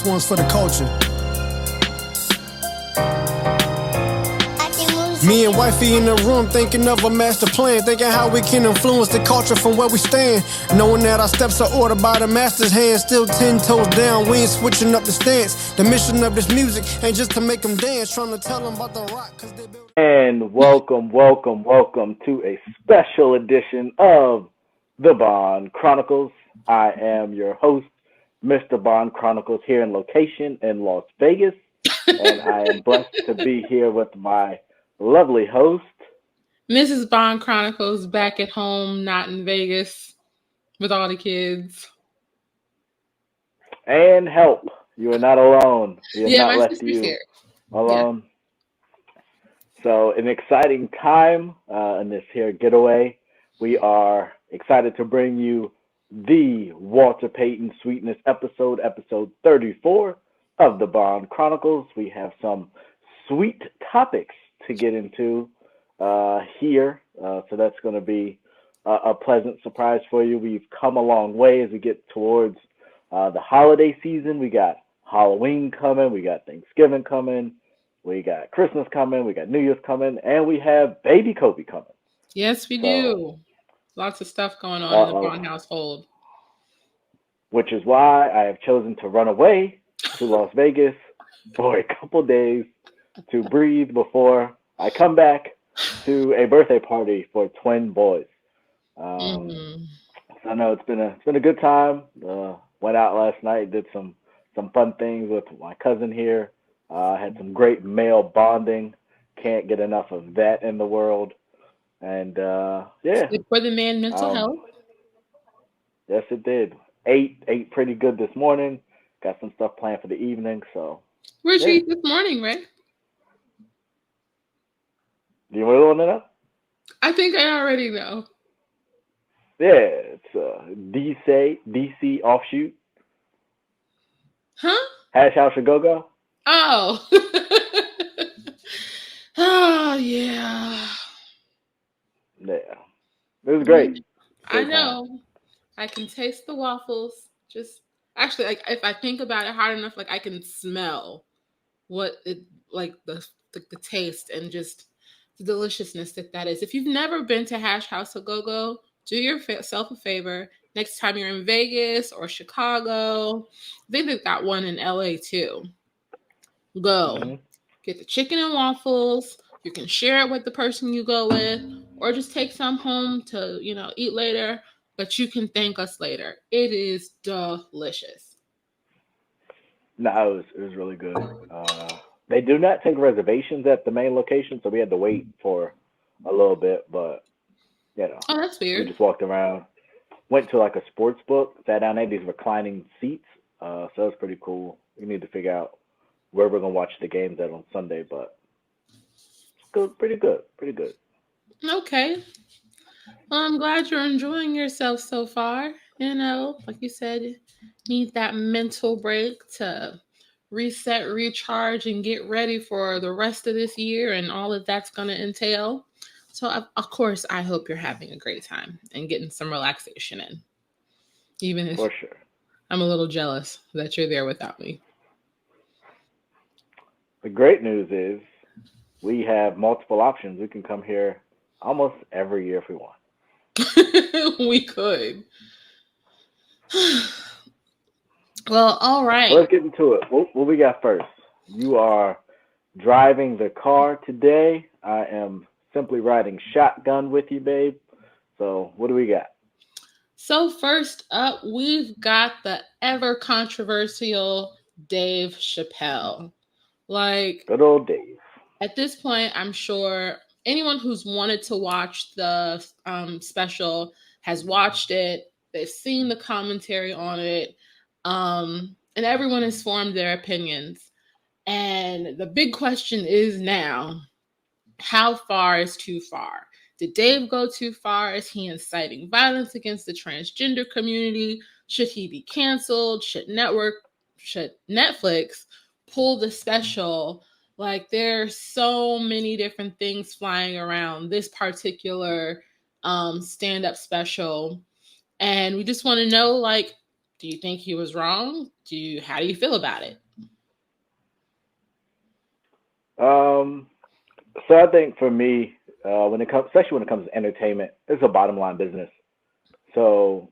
This one's for the culture. Me and wifey in the room thinking of a master plan, thinking how we can influence the culture from where we stand. Knowing that our steps are ordered by the master's hand, still 10 toes down, we ain't switching up the stance. The mission of this music ain't just to make them dance, trying to tell them about the rock. And welcome to a special edition of the Bond Chronicles. I am your host, Mr. Bond Chronicles, here in location in Las Vegas, and I am blessed to be here with my lovely host, Mrs. Bond Chronicles, back at home, not in Vegas, with all the kids. And help, you are not alone. We have not my left sister's you here. alone. Yeah. So, an exciting time in this here getaway. We are excited to bring you the Walter Payton Sweetness episode 34 of the Bond Chronicles. We have some sweet topics to get into here, so that's going to be a pleasant surprise for you. We've come a long way as we get towards the holiday season. We got Halloween coming, we got Thanksgiving coming, we got Christmas coming, we got New Year's coming, and we have Baby Kobe coming. Yes, we do. Lots of stuff going on in the Bond household. Which is why I have chosen to run away to Las Vegas for a couple days to breathe before I come back to a birthday party for twin boys. So I know it's been a good time. Went out last night, did some fun things with my cousin here. Had some great male bonding. Can't get enough of that in the world. And yeah, good for the man mental health. Yes, it did. Ate pretty good this morning. Got some stuff planned for the evening. So where'd you eat this morning, Ray? Do you really want to know? I think I already know. Yeah, it's DC offshoot. Huh? Hash House and Go-Go. Oh. Oh, yeah. Yeah. It was great. I know. Time. I can taste the waffles. Just actually, like, if I think about it hard enough, like I can smell what it like the taste and just the deliciousness that is. If you've never been to Hash House a Go-Go, do yourself a favor. Next time you're in Vegas or Chicago, I think they've got one in LA too. Go. Get the chicken and waffles. You can share it with the person you go with, or just take some home to, eat later. But you can thank us later. It is delicious. No, it was really good. They do not take reservations at the main location, so we had to wait for a little bit. But oh, that's weird. We just walked around, went to like a sports book, sat down at these reclining seats. So it was pretty cool. We need to figure out where we're gonna watch the games at on Sunday, but it's good, pretty good. Okay. Well, I'm glad you're enjoying yourself so far. Like you said, need that mental break to reset, recharge, and get ready for the rest of this year and all that that's going to entail. So, of course, I hope you're having a great time and getting some relaxation in. Even if for sure. I'm a little jealous that you're there without me. The great news is we have multiple options. We can come here almost every year if we want. We could. Well, all right. So let's get into it. What we got first? You are driving the car today. I am simply riding shotgun with you, babe. So what do we got? So first up, we've got the ever controversial Dave Chapelle. Like, good old Dave. At this point, I'm sure anyone who's wanted to watch the special has watched it. They've seen the commentary on it. And everyone has formed their opinions. And the big question is now, how far is too far? Did Dave go too far? Is he inciting violence against the transgender community? Should he be canceled? Should Netflix pull the special? Like, there's so many different things flying around this particular stand-up special. And we just want to know, like, Do you think he was wrong? How do you feel about it? So I think for me, when it comes, especially when it comes to entertainment, it's a bottom line business. So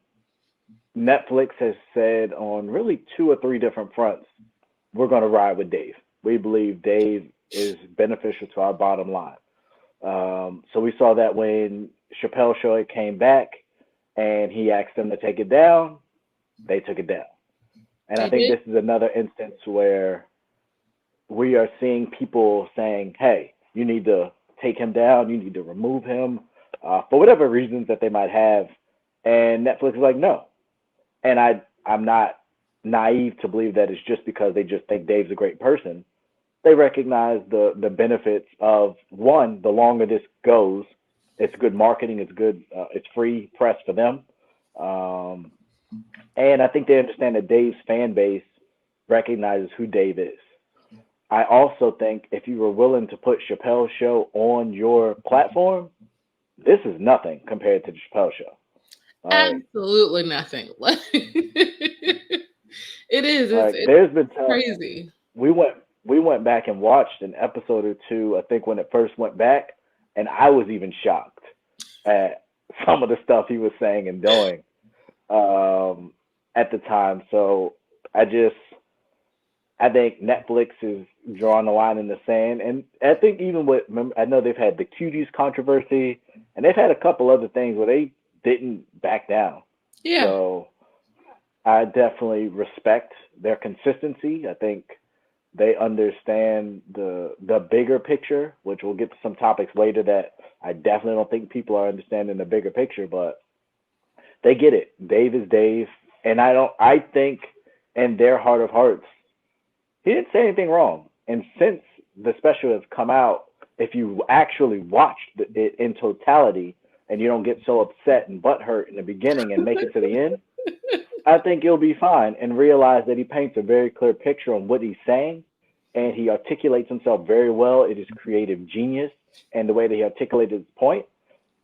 Netflix has said on really two or three different fronts, we're going to ride with Dave. We believe Dave is beneficial to our bottom line. So we saw that when Chappelle show came back and he asked them to take it down, they took it down. And I They think did. this is another instance where we are seeing people saying, hey, you need to take him down, you need to remove him for whatever reasons that they might have. And Netflix is like, no. And I'm not naive to believe that it's just because they just think Dave's a great person. They recognize the benefits of one, the longer this goes, it's good marketing, it's good, it's free press for them. Um, and I think they understand that Dave's fan base recognizes who Dave is. I also think if you were willing to put Chappelle's show on your platform, this is nothing compared to the Chappelle show. Like, Absolutely nothing. It is. It's there's been times crazy. we went we went back and watched an episode or two, I think when it first went back, and I was even shocked at some of the stuff he was saying and doing at the time. So I just I think Netflix is drawing the line in the sand, and I think even with I know they've had the cuties controversy, and they've had a couple other things where they didn't back down. Yeah. So I definitely respect their consistency. I think they understand the bigger picture, which we'll get to some topics later that I definitely don't think people are understanding the bigger picture, but they get it. Dave is Dave, and I think in their heart of hearts he didn't say anything wrong. And since the special has come out, if you actually watched it in totality and you don't get so upset and butthurt in the beginning and make it to the end, I think you'll be fine and realize that he paints a very clear picture on what he's saying, and he articulates himself very well. It is creative genius and the way that he articulated his point.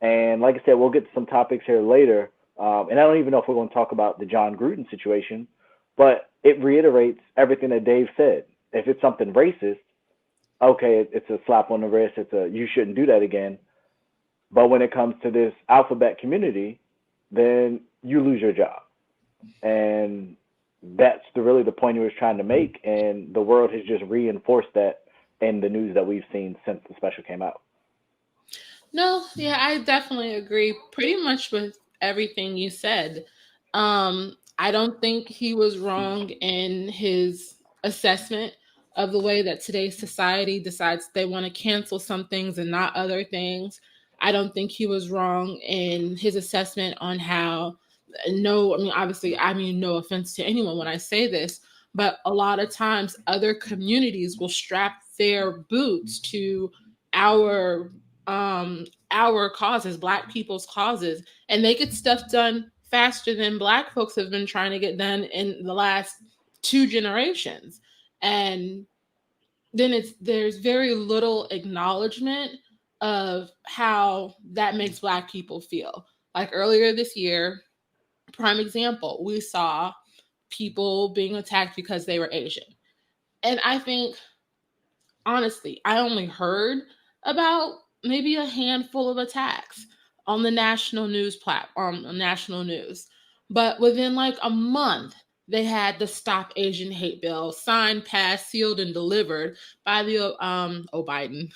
And like I said, we'll get to some topics here later. And I don't even know if we're going to talk about the John Gruden situation, but it reiterates everything that Dave said. If it's something racist, okay, it's a slap on the wrist. You shouldn't do that again. But when it comes to this alphabet community, then you lose your job. And that's really the point he was trying to make. And the world has just reinforced that in the news that we've seen since the special came out. No, yeah, I definitely agree pretty much with everything you said. I don't think he was wrong in his assessment of the way that today's society decides they want to cancel some things and not other things. I don't think he was wrong in his assessment on how, no, I mean, obviously, I mean, no offense to anyone when I say this, but a lot of times other communities will strap their boots to our our causes, black people's causes, and they get stuff done faster than black folks have been trying to get done in the last two generations. And then there's very little acknowledgement of how that makes black people feel. Like earlier this year, prime example, we saw people being attacked because they were Asian. And I think, honestly, I only heard about maybe a handful of attacks on the national news platform, on national news. But within like a month, they had the Stop Asian Hate bill signed, passed, sealed, and delivered by the Biden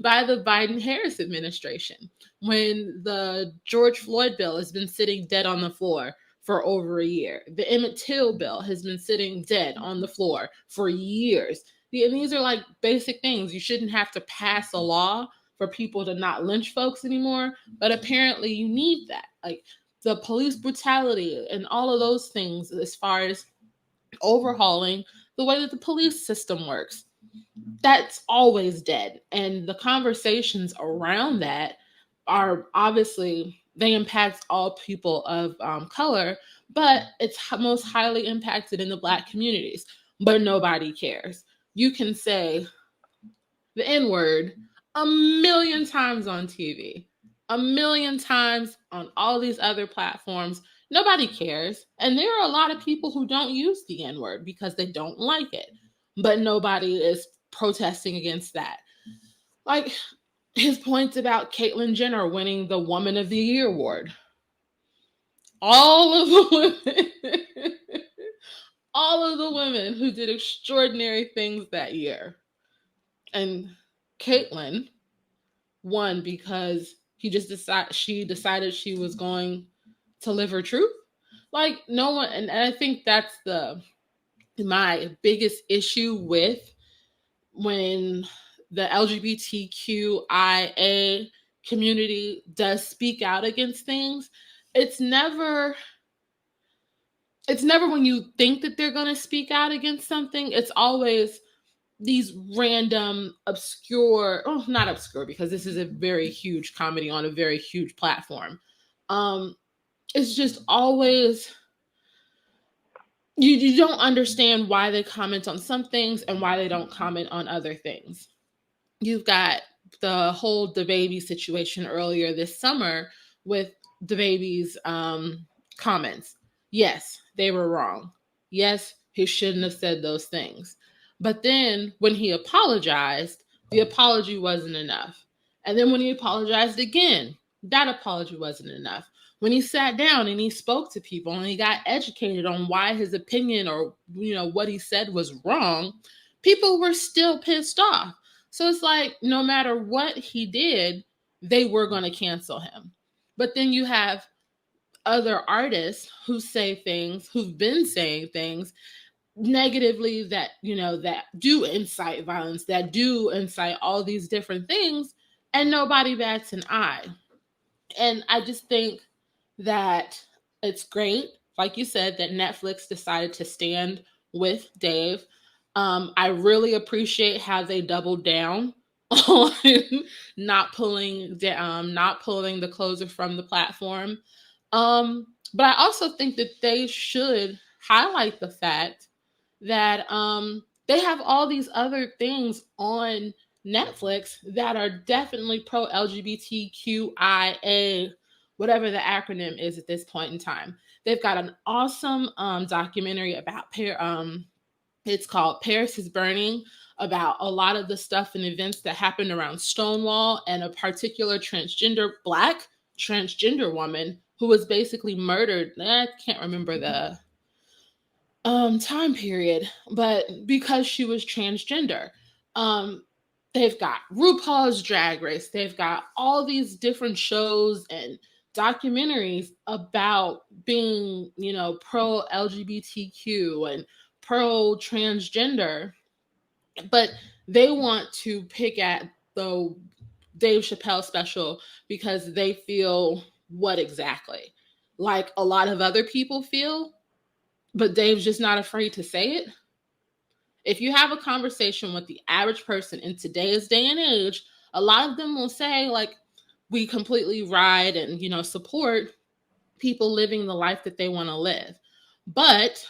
by the Biden Harris administration. When the George Floyd bill has been sitting dead on the floor for over a year, the Emmett Till bill has been sitting dead on the floor for years. And these are like basic things. You shouldn't have to pass a law for people to not lynch folks anymore, but apparently you need that. Like the police brutality and all of those things, as far as overhauling the way that the police system works, that's always dead. And the conversations around that are obviously, they impact all people of color, but it's most highly impacted in the black communities. But nobody cares. You can say the N word a million times on TV, a million times on all these other platforms. Nobody cares. And there are a lot of people who don't use the N-word because they don't like it. But nobody is protesting against that. Like his points about Caitlyn Jenner winning the Woman of the Year award. All of the women, all of the women who did extraordinary things that year. And Caitlyn won because she decided she was going to live her truth. Like no one, and I think that's my biggest issue with when the LGBTQIA community does speak out against things. It's never when you think that they're going to speak out against something. It's always these random obscure, not obscure because this is a very huge comedy on a very huge platform. It's just always you don't understand why they comment on some things and why they don't comment on other things. You've got the whole DaBaby situation earlier this summer with DaBaby's comments. Yes, they were wrong. Yes, he shouldn't have said those things. But then when he apologized, the apology wasn't enough. And then when he apologized again, that apology wasn't enough. When he sat down and he spoke to people and he got educated on why his opinion or what he said was wrong, people were still pissed off. So it's like no matter what he did, they were going to cancel him. But then you have other artists who say things, who've been saying things negatively that do incite violence, that do incite all these different things, and nobody bats an eye. And I just think that it's great, like you said, that Netflix decided to stand with Dave. I really appreciate how they doubled down on not pulling the closer from the platform. But I also think that they should highlight the fact that they have all these other things on Netflix that are definitely pro LGBTQIA, whatever the acronym is at this point in time. They've got an awesome documentary about it's called Paris is Burning, about a lot of the stuff and events that happened around Stonewall and a particular Black transgender woman who was basically murdered. I can't remember the time period, but because she was transgender. They've got RuPaul's Drag Race. They've got all these different shows and documentaries about being, pro LGBTQ and pro transgender, but they want to pick at the Dave Chapelle special because they feel what exactly? Like a lot of other people feel, but Dave's just not afraid to say it. If you have a conversation with the average person in today's day and age, a lot of them will say, like, we completely ride and, support people living the life that they want to live. But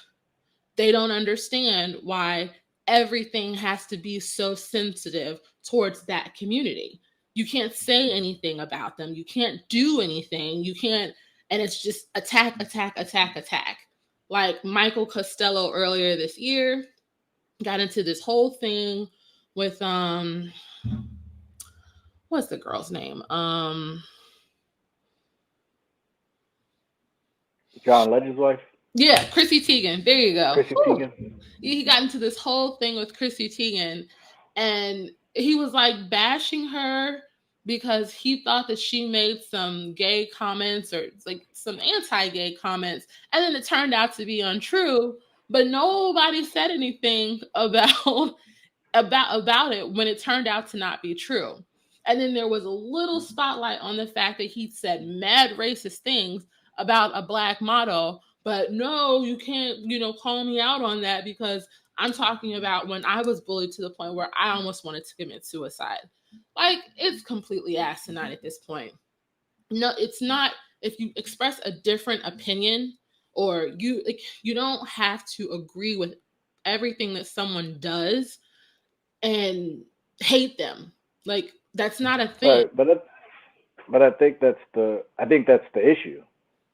they don't understand why everything has to be so sensitive towards that community. You can't say anything about them. You can't do anything. You can't, and it's just attack, attack, attack, attack. Like Michael Costello earlier this year got into this whole thing with what's the girl's name? John Legend's wife? Yeah, Chrissy Teigen. There you go. Chrissy Teigen. He got into this whole thing with Chrissy Teigen, and he was like bashing her because he thought that she made some gay comments or like some anti-gay comments, and then it turned out to be untrue. But nobody said anything about it when it turned out to not be true. And then there was a little spotlight on the fact that he said mad racist things about a Black model, but no, you can't, call me out on that because I'm talking about when I was bullied to the point where I almost wanted to commit suicide. Like, it's completely asinine at this point. No, it's not. If you express a different opinion, or you don't have to agree with everything that someone does and hate them. Like, that's not a thing. Right, but I think that's the issue.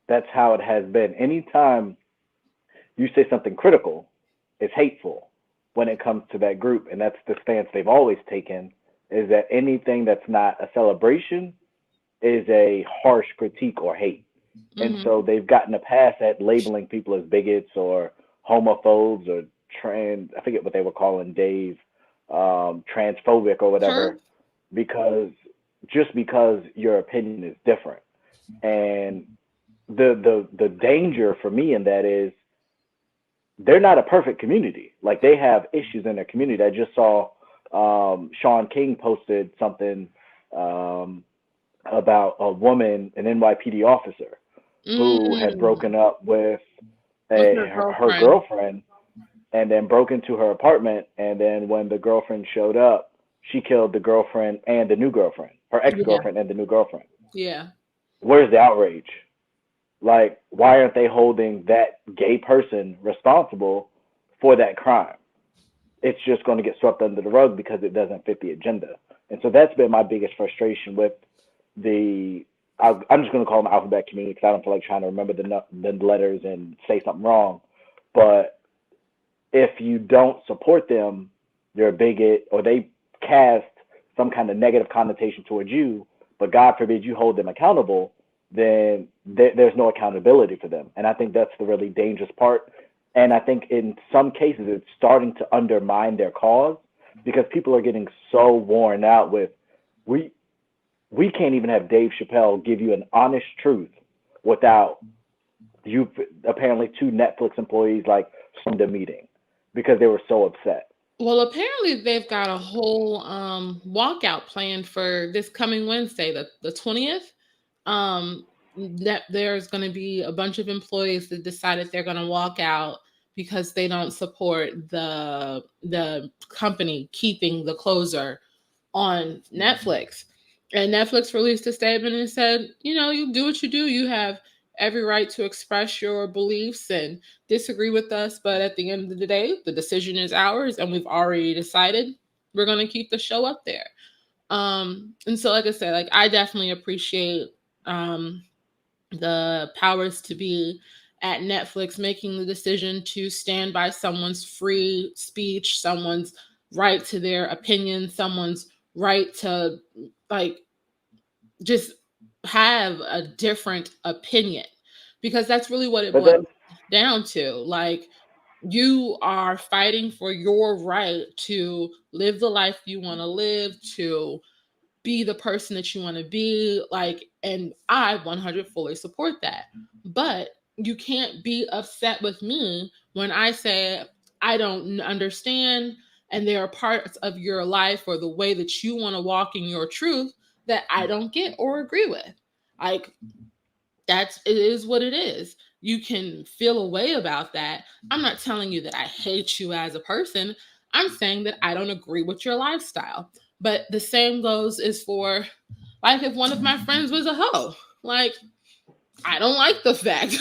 That's how it has been. Anytime you say something critical, it's hateful when it comes to that group. And that's the stance they've always taken, is that anything that's not a celebration is a harsh critique or hate. And Mm-hmm. so they've gotten a pass at labeling people as bigots or homophobes or trans, I forget what they were calling Dave, transphobic or Sure. whatever, because just because your opinion is different. And the danger for me in that is they're not a perfect community. Like they have issues in their community. I just saw Sean King posted something um, about a woman, an NYPD officer, who had Mm. broken up with With her her girlfriend. girlfriend and then broke into her apartment. And then when the girlfriend showed up, she killed the girlfriend and the new girlfriend, her ex Yeah. girlfriend and the new girlfriend. Yeah. Where's the outrage? Like, why aren't they holding that gay person responsible for that crime? It's just going to get swept under the rug because it doesn't fit the agenda. And so that's been my biggest frustration with the. I'm just going to call them alphabet community because I don't feel like trying to remember the letters and say something wrong. But if you don't support them, you're a bigot, or they cast some kind of negative connotation towards you. But God forbid you hold them accountable, then there's no accountability for them. And I think that's the really dangerous part. And I think in some cases it's starting to undermine their cause because people are getting so worn out with we we can't even have Dave Chappelle give you an honest truth without you apparently two Netflix employees like from the meeting because they were so upset. Well, apparently they've got a whole walkout planned for this coming Wednesday, the 20th. That there's going to be a bunch of employees that decided they're going to walk out because they don't support the company keeping the closer on Netflix. And Netflix released a statement and said, you do what you do. You have every right to express your beliefs and disagree with us. But at the end of the day, the decision is ours. And we've already decided we're going to keep the show up there. And so, like I said, like I definitely appreciate um, the powers to be at Netflix making the decision to stand by someone's free speech, someone's right to their opinion, someone's right to like just have a different opinion because that's really what it But boils that's down to. Like, you are fighting for your right to live the life you want to live, to be the person that you want to be, like, and I 100 fully support that. But you can't be upset with me when I say I don't understand and there are parts of your life or the way that you want to walk in your truth that I don't get or agree with. Like, it is what it is. You can feel a way about that. I'm not telling you that I hate you as a person. I'm saying that I don't agree with your lifestyle. But the same goes is for, like, if one of my friends was a hoe. Like, I don't like the fact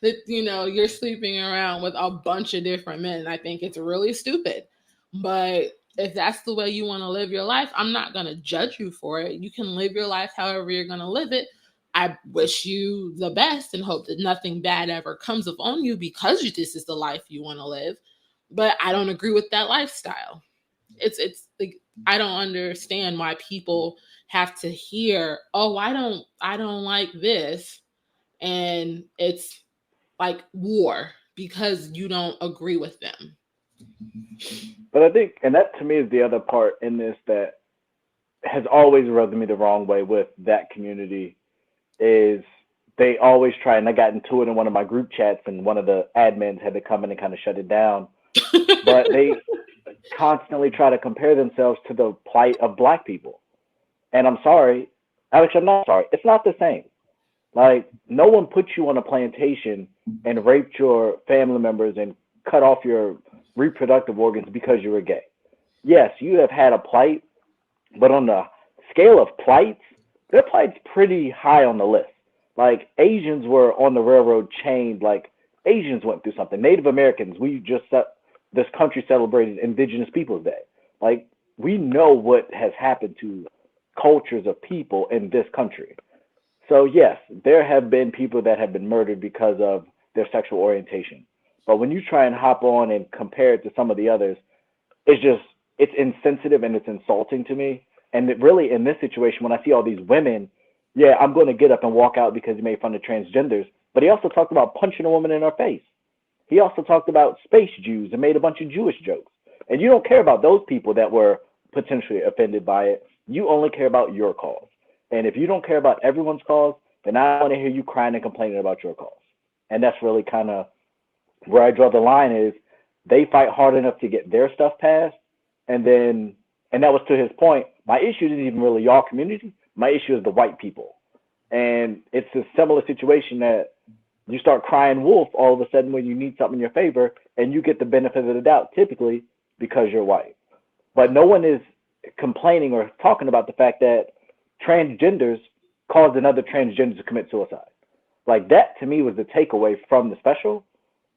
that you're sleeping around with a bunch of different men. I think it's really stupid. But if that's the way you want to live your life, I'm not going to judge you for it. You can live your life however you're going to live it. I wish you the best and hope that nothing bad ever comes upon you because this is the life you want to live. But I don't agree with that lifestyle. It's like, I don't understand why people have to hear, "Oh, I don't like this," and it's like war because you don't agree with them. but I think, and that to me is the other part in this that has always rubbed me the wrong way with that community is they always try, and I got into it in one of my group chats, and one of the admins had to come in and kind of shut it down. But they constantly try to compare themselves to the plight of black people. And I'm sorry, Alex, I'm not sorry. It's not the same. Like, no one put you on a plantation and raped your family members and cut off your reproductive organs because you were gay. Yes, you have had a plight, but on the scale of plights, their plight's pretty high on the list. Like, Asians were on the railroad chained. Like, Asians went through something. Native Americans, this country celebrated Indigenous Peoples Day. Like, we know what has happened to cultures of people in this country. So yes, there have been people that have been murdered because of their sexual orientation. But when you try and hop on and compare it to some of the others, it's just it's insensitive and it's insulting to me. And it really, in this situation, when I see all these women, yeah, I'm going to get up and walk out because he made fun of transgenders. But he also talked about punching a woman in her face. He also talked about space Jews and made a bunch of Jewish jokes. And you don't care about those people that were potentially offended by it. You only care about your cause. And if you don't care about everyone's cause, then I want to hear you crying and complaining about your cause. And that's really kind of where I draw the line is they fight hard enough to get their stuff passed, and then and that was to his point. My issue isn't even really y'all community. My issue is the white people, and it's a similar situation that you start crying wolf all of a sudden when you need something in your favor, and you get the benefit of the doubt typically because you're white. But no one is complaining or talking about the fact that transgenders caused another transgender to commit suicide. Like that to me was the takeaway from the special,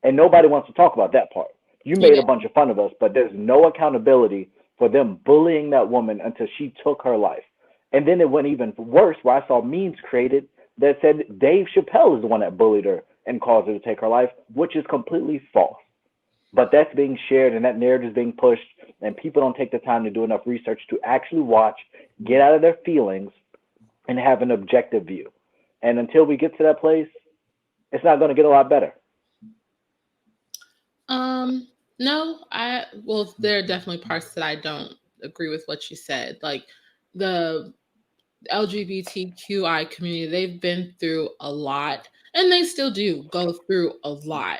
and nobody wants to talk about that part. You made Yeah. a bunch of fun of us, but there's no accountability for them bullying that woman until she took her life. And then it went even worse, where I saw memes created that said Dave Chappelle is the one that bullied her and caused her to take her life, which is completely false. But that's being shared and that narrative is being pushed, and people don't take the time to do enough research to actually watch, get out of their feelings, and have an objective view. And until we get to that place, it's not going to get a lot better. Um, no, well, there are definitely parts that I don't agree with what you said. Like the LGBTQI community, they've been through a lot and they still do go through a lot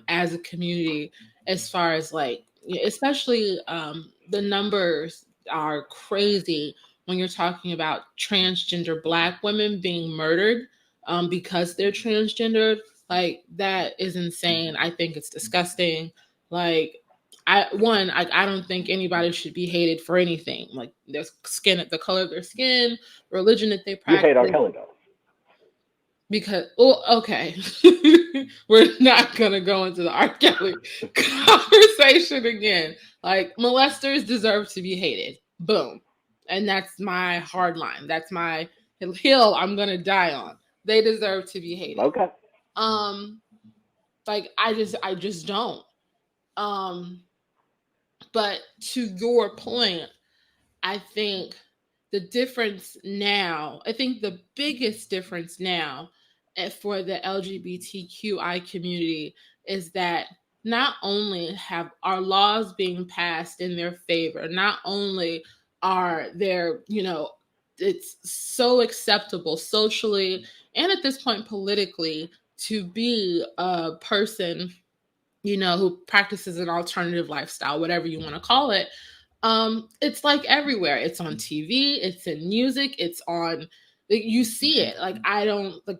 as a community, as far as like, especially the numbers are crazy when you're talking about transgender Black women being murdered because they're transgendered. Like, that is insane. I think it's disgusting. Like, I don't think anybody should be hated for anything, like their skin, the color of their skin, religion that they You hate R. practice. Kelly though. Because, oh, okay, we're not gonna go into the R. Kelly conversation again. Like, molesters deserve to be hated. Boom, and that's my hard line. That's my hill I'm gonna die on. They deserve to be hated. Okay. Um, like I just don't. Um, but to your point, I think I think the biggest difference now for the LGBTQI community is that not only have our laws being passed in their favor, not only are there, it's so acceptable socially and at this point politically to be a person, who practices an alternative lifestyle, whatever you want to call it. It's like everywhere. It's on TV, it's in music, it's on, like, you see it. Like, I don't like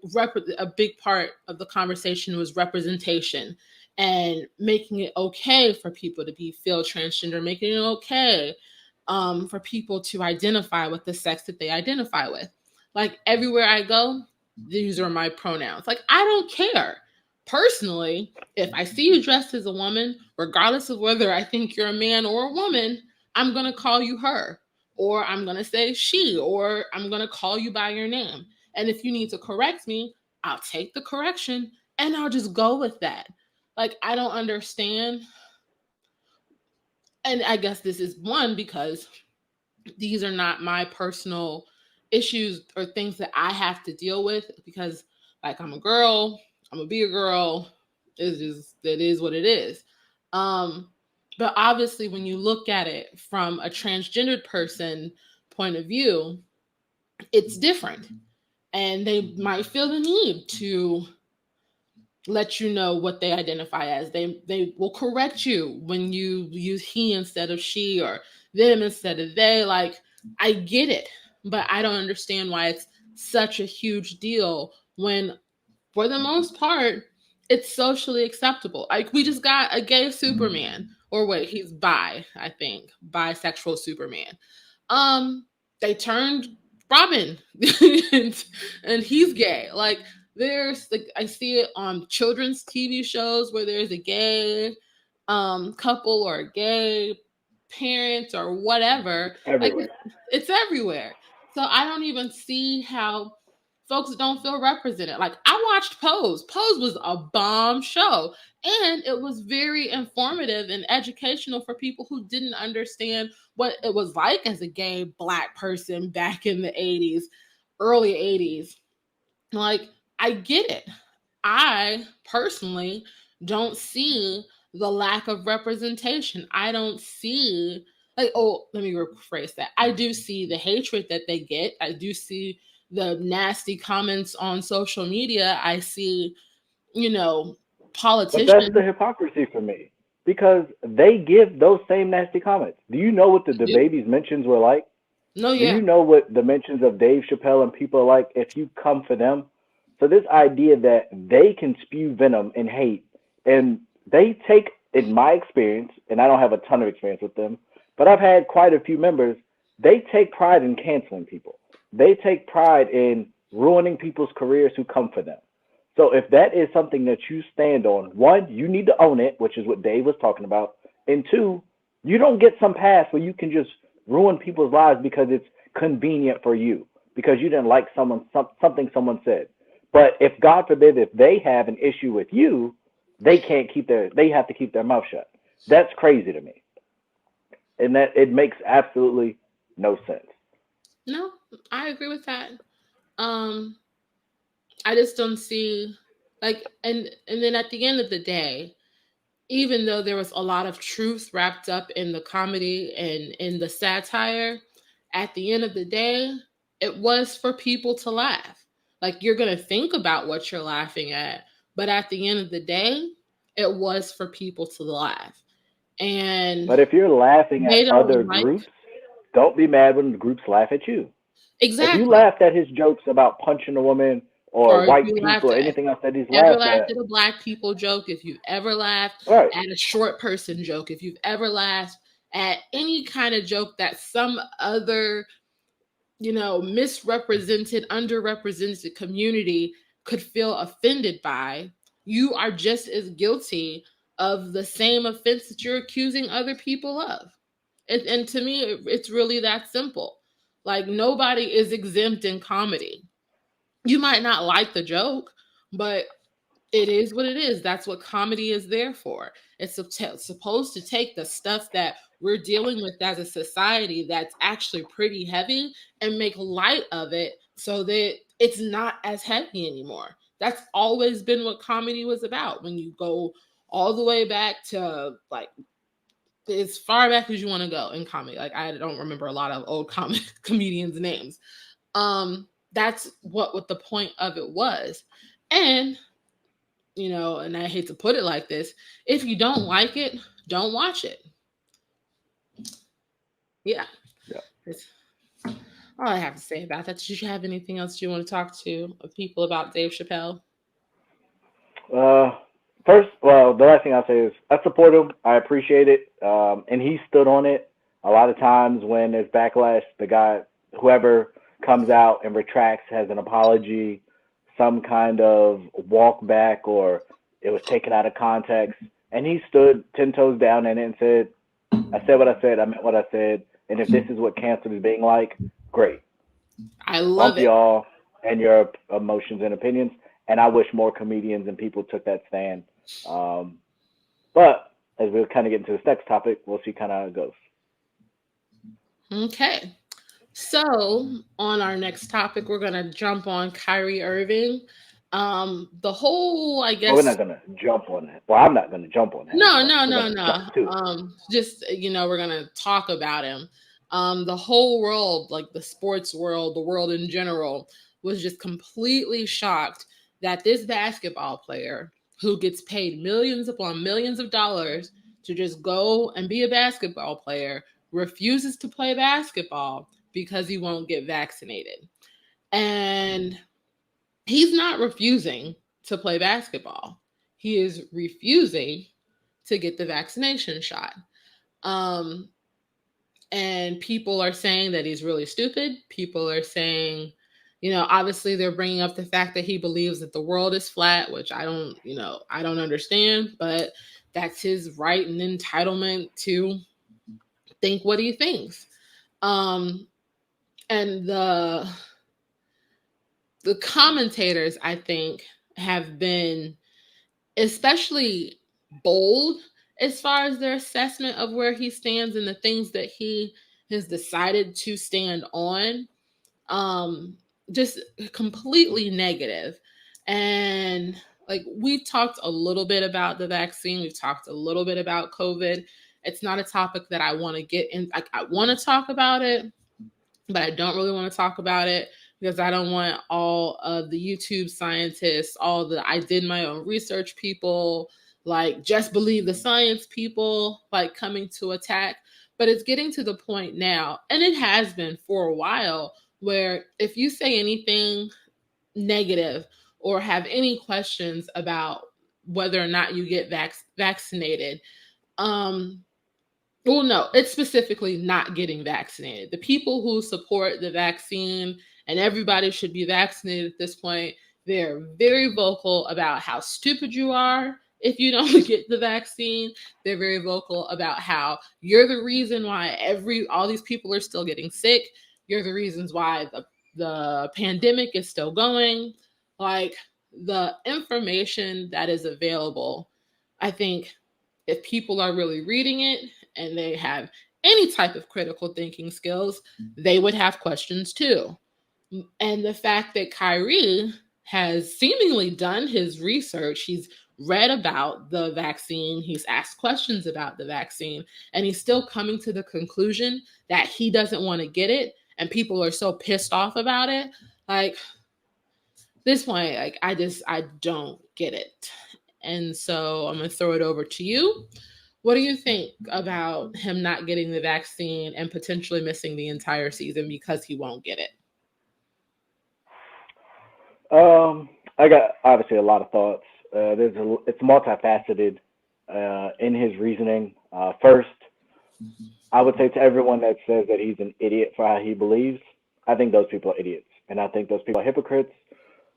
a big part of the conversation was representation and making it okay for people to feel transgender, making it okay for people to identify with the sex that they identify with. Like, everywhere I go, these are my pronouns. Like, I don't care. Personally, if I see you dressed as a woman, regardless of whether I think you're a man or a woman, I'm going to call you her, or I'm going to say she, or I'm going to call you by your name. And if you need to correct me, I'll take the correction and I'll just go with that. Like, I don't understand. And I guess this is one because these are not my personal issues or things that I have to deal with because, like, I'm a girl, I'm gonna be a girl. It's just, it is what it is. Um, but obviously, when you look at it from a transgendered person point of view, it's different, and they might feel the need to let you know what they identify as. They will correct you when you use he instead of she or them instead of they. Like, I get it, but I don't understand why it's such a huge deal when, for the most part, it's socially acceptable. Like, we just got a gay Superman, or wait, he's I think, bisexual Superman. Um, they turned Robin, and he's gay. Like, there's like, I see it on children's TV shows where there's a gay couple or a gay parent or whatever. Like, Everywhere. it's everywhere. So I don't even see how. folks don't feel represented. Like, I watched Pose. Pose was a bomb show, and it was very informative and educational for people who didn't understand what it was like as a gay Black person back in the 80s, early 80s. Like, I get it. I personally don't see the lack of representation. I don't see, like, oh, let me rephrase that. I do see the hatred that they get. I do see the nasty comments on social media. I see, you know, But that's the politicians hypocrisy for me because they give those same nasty comments. Do you know what the do. baby's mentions were like? No, Do yeah. you know what the mentions of Dave Chappelle and people are like if you come for them? So this idea that they can spew venom and hate, and they take, in my experience, and I don't have a ton of experience with them, but I've had quite a few members. They take pride in canceling people. They take pride in ruining people's careers who come for them. So if that is something that you stand on, one, you need to own it, which is what Dave was talking about, and two, you don't get some pass where you can just ruin people's lives because it's convenient for you because you didn't like something someone said. But if God forbid if they have an issue with you, they have to keep their mouth shut. That's crazy to me. And that it makes absolutely no sense. No, I agree with that. Um, I just don't see, like, and then at the end of the day, even though there was a lot of truth wrapped up in the comedy and in the satire, at the end of the day, it was for people to laugh. Like, you're going to think about what you're laughing at, but at the end of the day, it was for people to laugh. And But if you're laughing they at other don't like, groups, don't be mad when the groups laugh at you. If you exactly. laughed at his jokes about punching a woman or Or if white you people laughed or at, anything else that he's ever laughed laughed at, at a Black people joke, if you've ever laughed right. at a short person joke, if you've ever laughed at any kind of joke that some other, misrepresented, underrepresented community could feel offended by, you are just as guilty of the same offense that you're accusing other people of. And to me, it's really that simple. Like, nobody is exempt in comedy. You might not like the joke, but it is what it is. That's what comedy is there for. It's supposed to take the stuff that we're dealing with as a society that's actually pretty heavy and make light of it so that it's not as heavy anymore. That's always been what comedy was about. When you go all the way back to, like, as far back as you want to go in comedy. Like, I don't remember a lot of old comedians' names. That's what the point of it was. And and I hate to put it like this, if you don't like it, don't watch it. Yeah. Yeah. That's all I have to say about that. Did you have anything else you want to talk to people about Dave Chappelle? Uh, first, well, the last thing I'll say is I support him. I appreciate it. And he stood on it. A lot of times when there's backlash, the guy, whoever comes out and retracts, has an apology, some kind of walk back, or it was taken out of context. And he stood 10 toes down in it and said, I said what I said. I meant what I said. And if this is what cancer is being like, great. I love Bump it. y'all and your emotions and opinions. And I wish more comedians and people took that stand. But as we kind of get into this next topic, we'll see kind of how it goes. Okay. So, on our next topic, we're going to jump on Kyrie Irving. The whole, I Well, we're guess, not going to jump on that. Well, I'm not going to jump on that, no, but no, we're no, going to jump no. to it. Just, we're going to talk about him. The whole world, like the sports world, the world in general, was just completely shocked that this basketball player who gets paid millions upon millions of dollars to just go and be a basketball player refuses to play basketball because he won't get vaccinated. And he's not refusing to play basketball. He is refusing to get the vaccination shot. Um, and people are saying that he's really stupid. People are saying, obviously they're bringing up the fact that he believes that the world is flat, which I don't understand, but that's his right and entitlement to think what he thinks. And the commentators, I think, have been especially bold as far as their assessment of where he stands and the things that he has decided to stand on. Um, just completely negative. And like we've talked a little bit about the vaccine, we've talked a little bit about COVID. It's not a topic that I want to get in. I want to talk about it, but I don't really want to talk about it because I don't want all of the YouTube scientists, all the I did my own research people, like just believe the science people, like coming to attack. But it's getting to the point now, and it has been for a while, where if you say anything negative or have any questions about whether or not you get vaccinated, um, well, no, it's specifically not getting vaccinated. The people who support the vaccine and everybody should be vaccinated at this point, they're very vocal about how stupid you are if you don't get the vaccine. They're very vocal about how you're the reason why all these people are still getting sick. You're the reasons why the pandemic is still going. Like the information that is available, I think if people are really reading it and they have any type of critical thinking skills, they would have questions too. And the fact that Kyrie has seemingly done his research, he's read about the vaccine, he's asked questions about the vaccine, and he's still coming to the conclusion that he doesn't want to get it, and people are so pissed off about it. Like, this point, like I don't get it. And so I'm gonna throw it over to you. What do you think about him not getting the vaccine and potentially missing the entire season because he won't get it? I got obviously a lot of thoughts. It's multifaceted in his reasoning. First, I would say to everyone that says that he's an idiot for how he believes, I think those people are idiots, and I think those people are hypocrites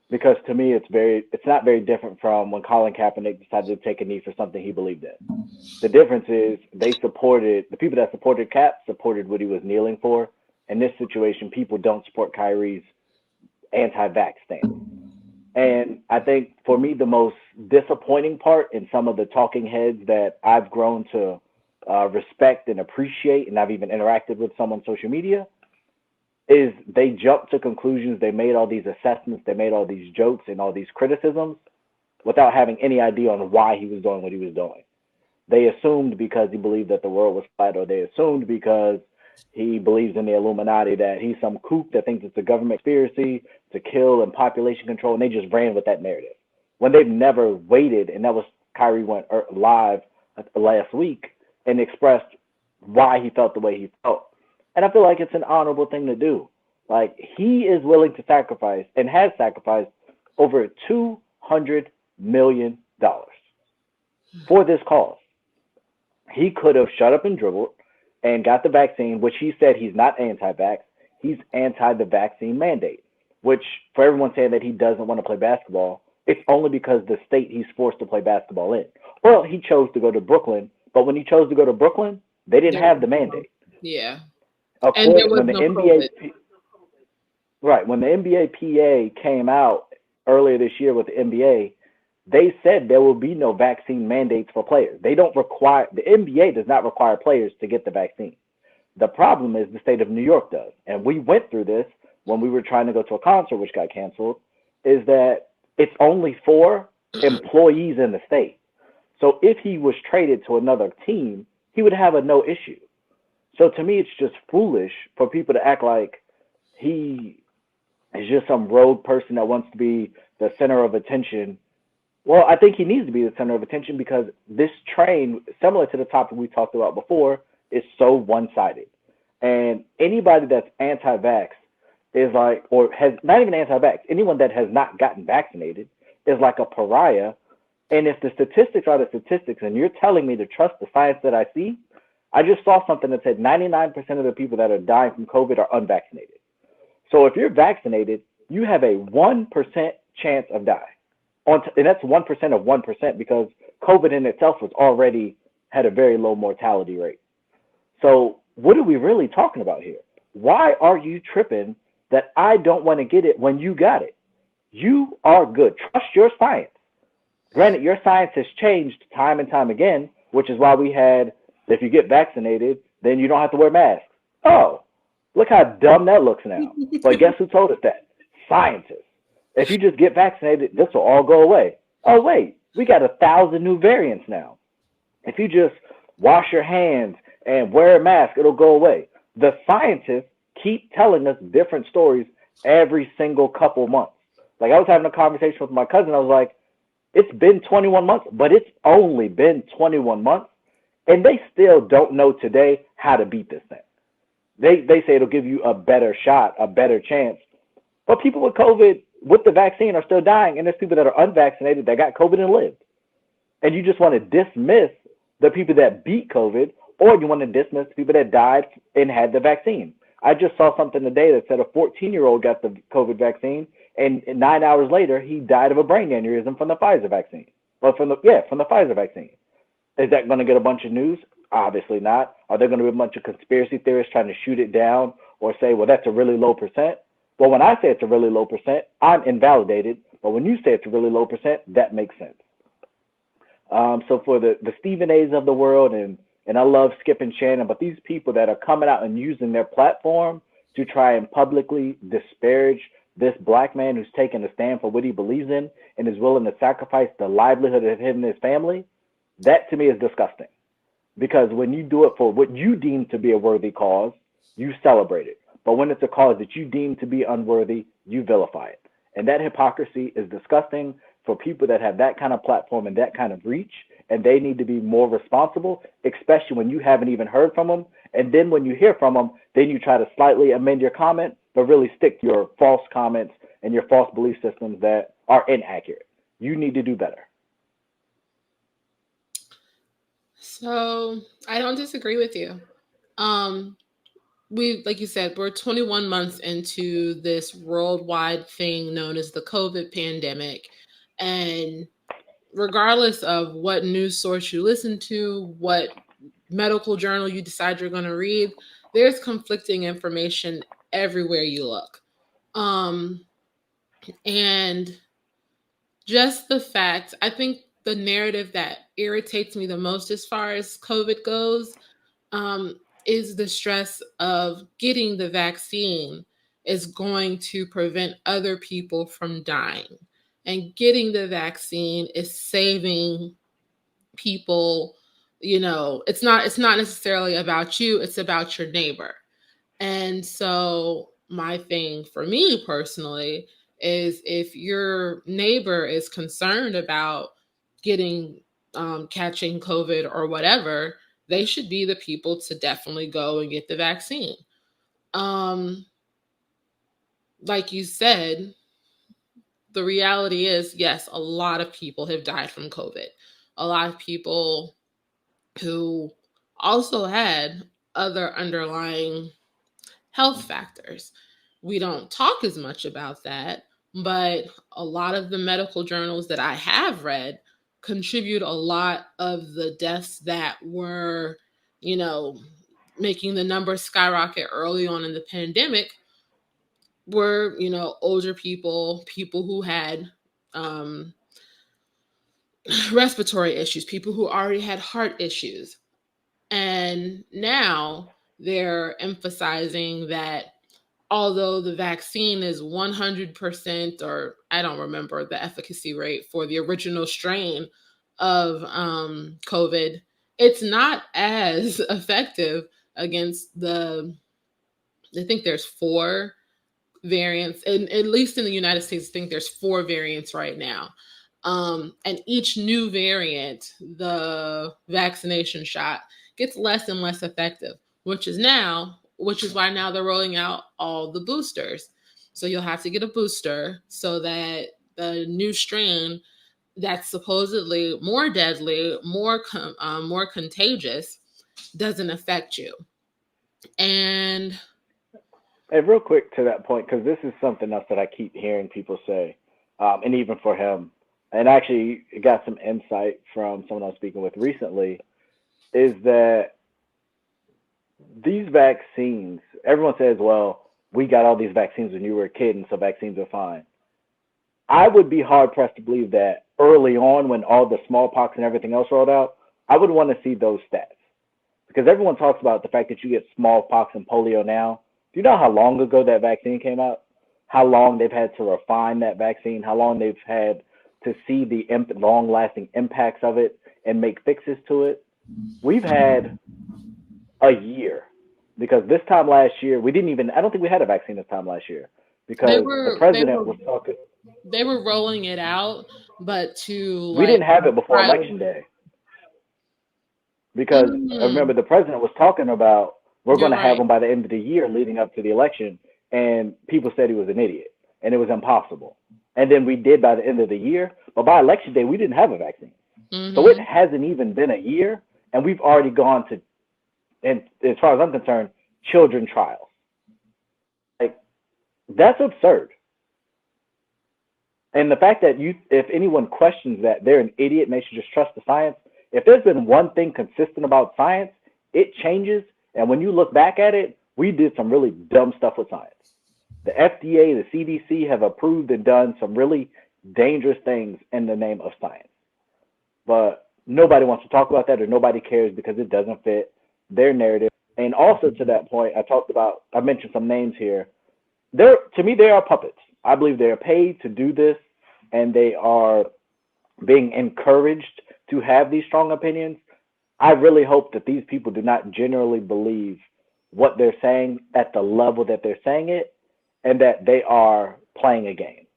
because to me, it's not very different from when Colin Kaepernick decided to take a knee for something he believed in. The difference is the people that supported Cap supported what he was kneeling for. In this situation, people don't support Kyrie's anti-vax stance. And I think for me, the most disappointing part in some of the talking heads that I've grown to respect and appreciate, and I've even interacted with some on social media, is they jumped to conclusions. They made all these assessments. They made all these jokes and all these criticisms without having any idea on why he was doing what he was doing. They assumed because he believed that the world was flat, or they assumed because he believes in the Illuminati that he's some kook that thinks it's a government conspiracy to kill and population control, and they just ran with that narrative. When they've never waited, and that was Kyrie went live last week and expressed why he felt the way he felt. And I feel like it's an honorable thing to do. Like, he is willing to sacrifice and has sacrificed over $200 million for this cause. He could have shut up and dribbled and got the vaccine, which he said he's not anti-vax. He's anti the vaccine mandate, which for everyone saying that he doesn't want to play basketball, it's only because the state he's forced to play basketball in. Well, he chose to go to Brooklyn, but when he chose to go to Brooklyn, they didn't have the mandate. Yeah. And there was no COVID. Right, when the NBA PA came out earlier this year with the NBA, they said there will be no vaccine mandates for players. The NBA does not require players to get the vaccine. The problem is the state of New York does. And we went through this when we were trying to go to a concert, which got canceled, is that it's only for employees in the state. So if he was traded to another team, he would have a no issue. So to me, it's just foolish for people to act like he is just some rogue person that wants to be the center of attention. Well, I think he needs to be the center of attention because this train, similar to the topic we talked about before, is so one-sided. And anybody that's anti-vax is like, or has not even anti-vax, anyone that has not gotten vaccinated is like a pariah. And if the statistics are the statistics and you're telling me to trust the science that I see, I just saw something that said 99% of the people that are dying from COVID are unvaccinated. So if you're vaccinated, you have a 1% chance of dying. And that's 1% of 1% because COVID in itself was already had a very low mortality rate. So what are we really talking about here? Why are you tripping that I don't want to get it when you got it? you are good. Trust your science. Granted, your science has changed time and time again, which is why we had, if you get vaccinated, then you don't have to wear masks. Oh, look how dumb that looks now. But guess who told us that? Scientists. If you just get vaccinated, this will all go away. Oh, wait, we got 1,000 new variants now. If you just wash your hands and wear a mask, it'll go away. The scientists keep telling us different stories every single couple months. Like I was having a conversation with my cousin. I was like, it's been 21 months, but it's only been 21 months. And they still don't know today how to beat this thing. They say it'll give you a better shot, a better chance. But people with COVID, with the vaccine, are still dying. And there's people that are unvaccinated that got COVID and lived. And you just want to dismiss the people that beat COVID, or you want to dismiss the people that died and had the vaccine. I just saw something today that said a 14-year-old got the COVID vaccine, and 9 hours later, he died of a brain aneurysm from the Pfizer vaccine. Well, from the Pfizer vaccine. Is that going to get a bunch of news? Obviously not. Are there going to be a bunch of conspiracy theorists trying to shoot it down or say, well, that's a really low percent? Well, when I say it's a really low percent, I'm invalidated. But when you say it's a really low percent, that makes sense. So for the Stephen A's of the world, and I love Skip and Shannon, but these people that are coming out and using their platform to try and publicly disparage this black man who's taken a stand for what he believes in and is willing to sacrifice the livelihood of him and his family, that to me is disgusting. Because when you do it for what you deem to be a worthy cause, you celebrate it. But when it's a cause that you deem to be unworthy, you vilify it. And that hypocrisy is disgusting for people that have that kind of platform and that kind of reach, and they need to be more responsible, especially when you haven't even heard from them. And then when you hear from them, then you try to slightly amend your comment, but really stick to your false comments and your false belief systems that are inaccurate. You need to do better. So I don't disagree with you. Like you said, we're 21 months into this worldwide thing known as the COVID pandemic. And regardless of what news source you listen to, what medical journal you decide you're going to read, there's conflicting information everywhere you look. And just the fact, I think the narrative that irritates me the most as far as COVID goes, is the stress of getting the vaccine is going to prevent other people from dying. And getting the vaccine is saving people. It's not necessarily about you, it's about your neighbor. And so my thing for me personally is, if your neighbor is concerned about getting catching COVID or whatever, they should be the people to definitely go and get the vaccine. Like you said, the reality is, yes, a lot of people have died from COVID. A lot of people who also had other underlying health factors. We don't talk as much about that, but a lot of the medical journals that I have read contribute a lot of the deaths that were, making the numbers skyrocket early on in the pandemic were, older people who had respiratory issues, people who already had heart issues. And now they're emphasizing that although the vaccine is 100%, or I don't remember the efficacy rate for the original strain of COVID, it's not as effective against I think there's 4 variants, and at least in the United States, I think there's 4 variants right now. And each new variant, the vaccination shot gets less and less effective, which is why now they're rolling out all the boosters. So you'll have to get a booster so that the new strain that's supposedly more deadly, more contagious, doesn't affect you. And Hey, real quick to that point, because this is something else that I keep hearing people say, and even for him, and actually got some insight from someone I was speaking with recently, is that these vaccines, everyone says, well, we got all these vaccines when you were a kid, and so vaccines are fine. I would be hard pressed to believe that early on, when all the smallpox and everything else rolled out, I would want to see those stats because everyone talks about the fact that you get smallpox and polio now. Do you know how long ago that vaccine came out? How long they've had to refine that vaccine? How long they've had to see the long-lasting impacts of it and make fixes to it? We've had a year because this time last year we didn't even. I don't think we had a vaccine this time last year They because the were they president were was talking. they were rolling it out, but to We like didn't have it before try election day because I remember mm, the president was talking about we're going you're to have right. them by the end of the year leading up to the election, and people said he was an idiot and it was impossible. And then we did by the end of the year, but by election day we didn't have a vaccine, so it Hmm. hasn't even been a year, and we've already gone to, and as far as I'm concerned, children trials. Like that's absurd. And the fact that if anyone questions that, they're an idiot and they should just trust the science. If there's been one thing consistent about science, it changes. And when you look back at it, we did some really dumb stuff with science. The FDA, the CDC have approved and done some really dangerous things in the name of science. But nobody wants to talk about that or nobody cares because it doesn't fit their narrative. And also to that point, I mentioned some names here. To me, they are puppets. I believe they are paid to do this, and they are being encouraged to have these strong opinions. I really hope that these people do not generally believe what they're saying at the level that they're saying it, and that they are playing a game.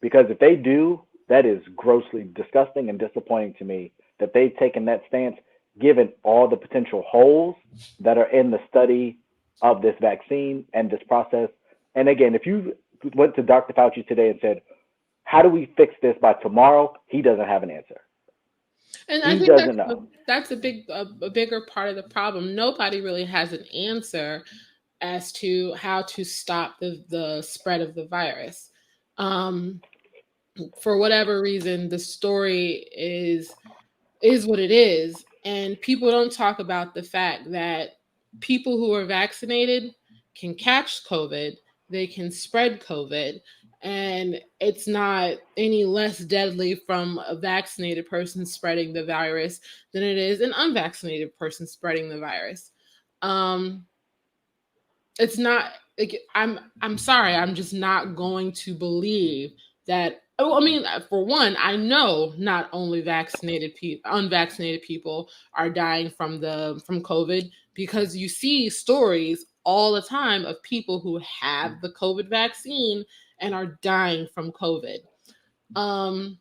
Because if they do, that is grossly disgusting and disappointing to me that they've taken that stance, given all the potential holes that are in the study of this vaccine and this process. And again, if you went to Dr. Fauci today and said, how do we fix this by tomorrow? He doesn't have an answer. And I He think doesn't know. that's a bigger part of the problem. Nobody really has an answer as to how to stop the spread of the virus. Um, for whatever reason, the story is what it is, and people don't talk about the fact that people who are vaccinated can catch COVID, they can spread COVID, and it's not any less deadly from a vaccinated person spreading the virus than it is an unvaccinated person spreading the virus. Um, it's not like I'm sorry, I'm just not going to believe that. Oh, I mean, for one, I know not only vaccinated people, unvaccinated people are dying from COVID, because you see stories all the time of people who have the COVID vaccine and are dying from COVID. Um,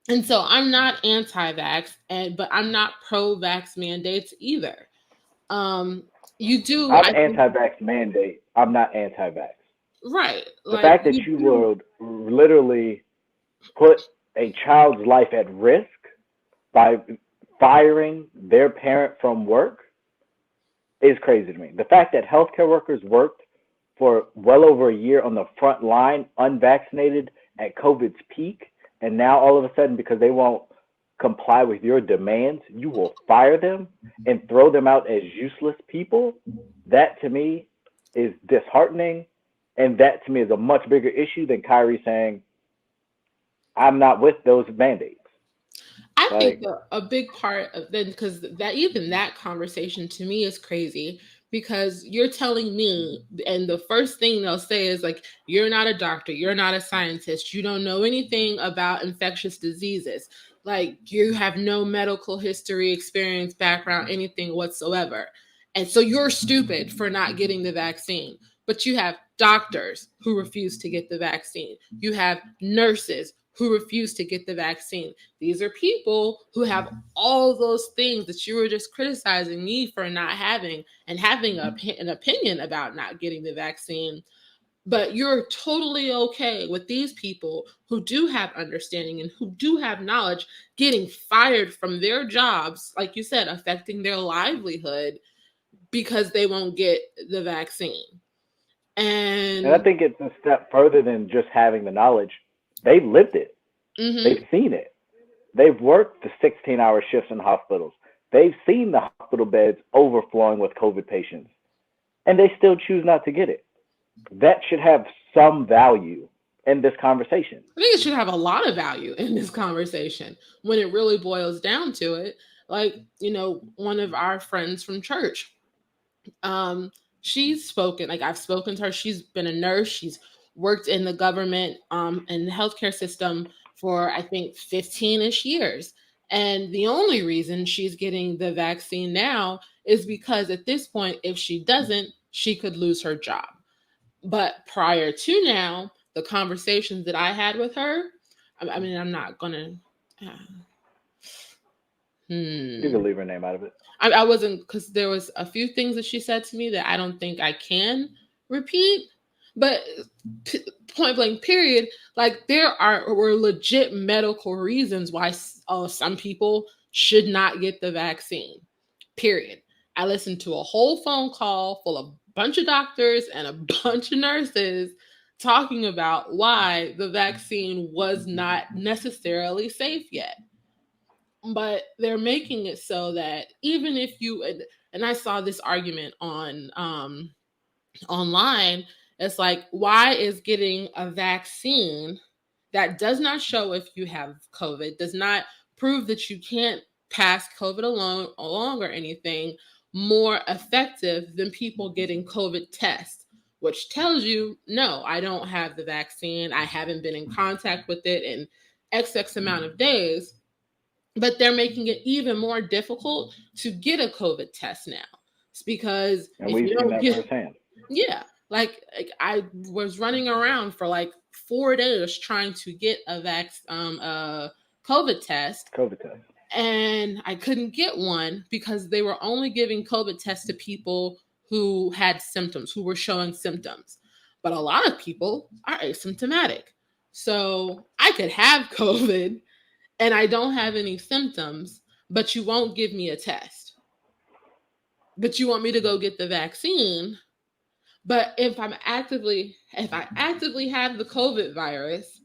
and so I'm not anti-vax, but I'm not pro-vax mandates either. Um, you do, I'm I think, anti-vax mandate. I'm not anti-vax. right? The Like fact that you you do. would literally put a child's life at risk by firing their parent from work is crazy to me. The fact that healthcare workers worked for well over a year on the front line, unvaccinated at COVID's peak, and now all of a sudden, because they won't comply with your demands, you will fire them and throw them out as useless people. That to me is disheartening. And that to me is a much bigger issue than Kyrie saying, I'm not with those mandates. I think Like, a big part of then, because that even that conversation to me is crazy, because you're telling me, and the first thing they'll say is like, you're not a doctor, you're not a scientist, you don't know anything about infectious diseases, like you have no medical history, experience, background, anything whatsoever. And so you're stupid for not getting the vaccine. But you have doctors who refuse to get the vaccine. You have nurses who refuse to get the vaccine. These are people who have all those things that you were just criticizing me for not having, and having an opinion about not getting the vaccine. But you're totally okay with these people who do have understanding and who do have knowledge getting fired from their jobs, like you said, affecting their livelihood because they won't get the vaccine. and I And think it's a step further than just having the knowledge. They've lived it. mhm, They've seen it. They've worked the 16-hour shifts in hospitals. They've seen the hospital beds overflowing with COVID patients, and they still choose not to get it. That should have some value in this conversation. I think it should have a lot of value in this conversation when it really boils down to it. Like, one of our friends from church, um, she's spoken, like I've spoken to her. She's been a nurse. She's worked in the government, and the healthcare system for, I think, 15-ish years. And the only reason she's getting the vaccine now is because at this point, if she doesn't, she could lose her job. But prior to now, the conversations that I had with her, I mean, I'm not gonna. Uh, You can leave her name out of it. I wasn't, because there was a few things that she said to me that I don't think I can repeat. But point blank, period. Like were legit medical reasons why some people should not get the vaccine. Period. I listened to a whole phone call full of a bunch of doctors and a bunch of nurses talking about why the vaccine was not necessarily safe yet. But they're making it so that even if you, and I saw this argument on online, it's like, why is getting a vaccine that does not show if you have COVID, does not prove that you can't pass COVID along or anything, more effective than people getting COVID tests, which tells you, no, I don't have the vaccine. I haven't been in contact with it in XX amount of days. But they're making it even more difficult to get a COVID test now. It's because and if we've you seen don't that get, firsthand. yeah, like I was running around for like 4 days trying to get a COVID test, and I couldn't get one because they were only giving COVID tests to people who had symptoms, who were showing symptoms. But a lot of people are asymptomatic. So I could have COVID and I don't have any symptoms, but you won't give me a test. But you want me to go get the vaccine. But if I actively have the COVID virus,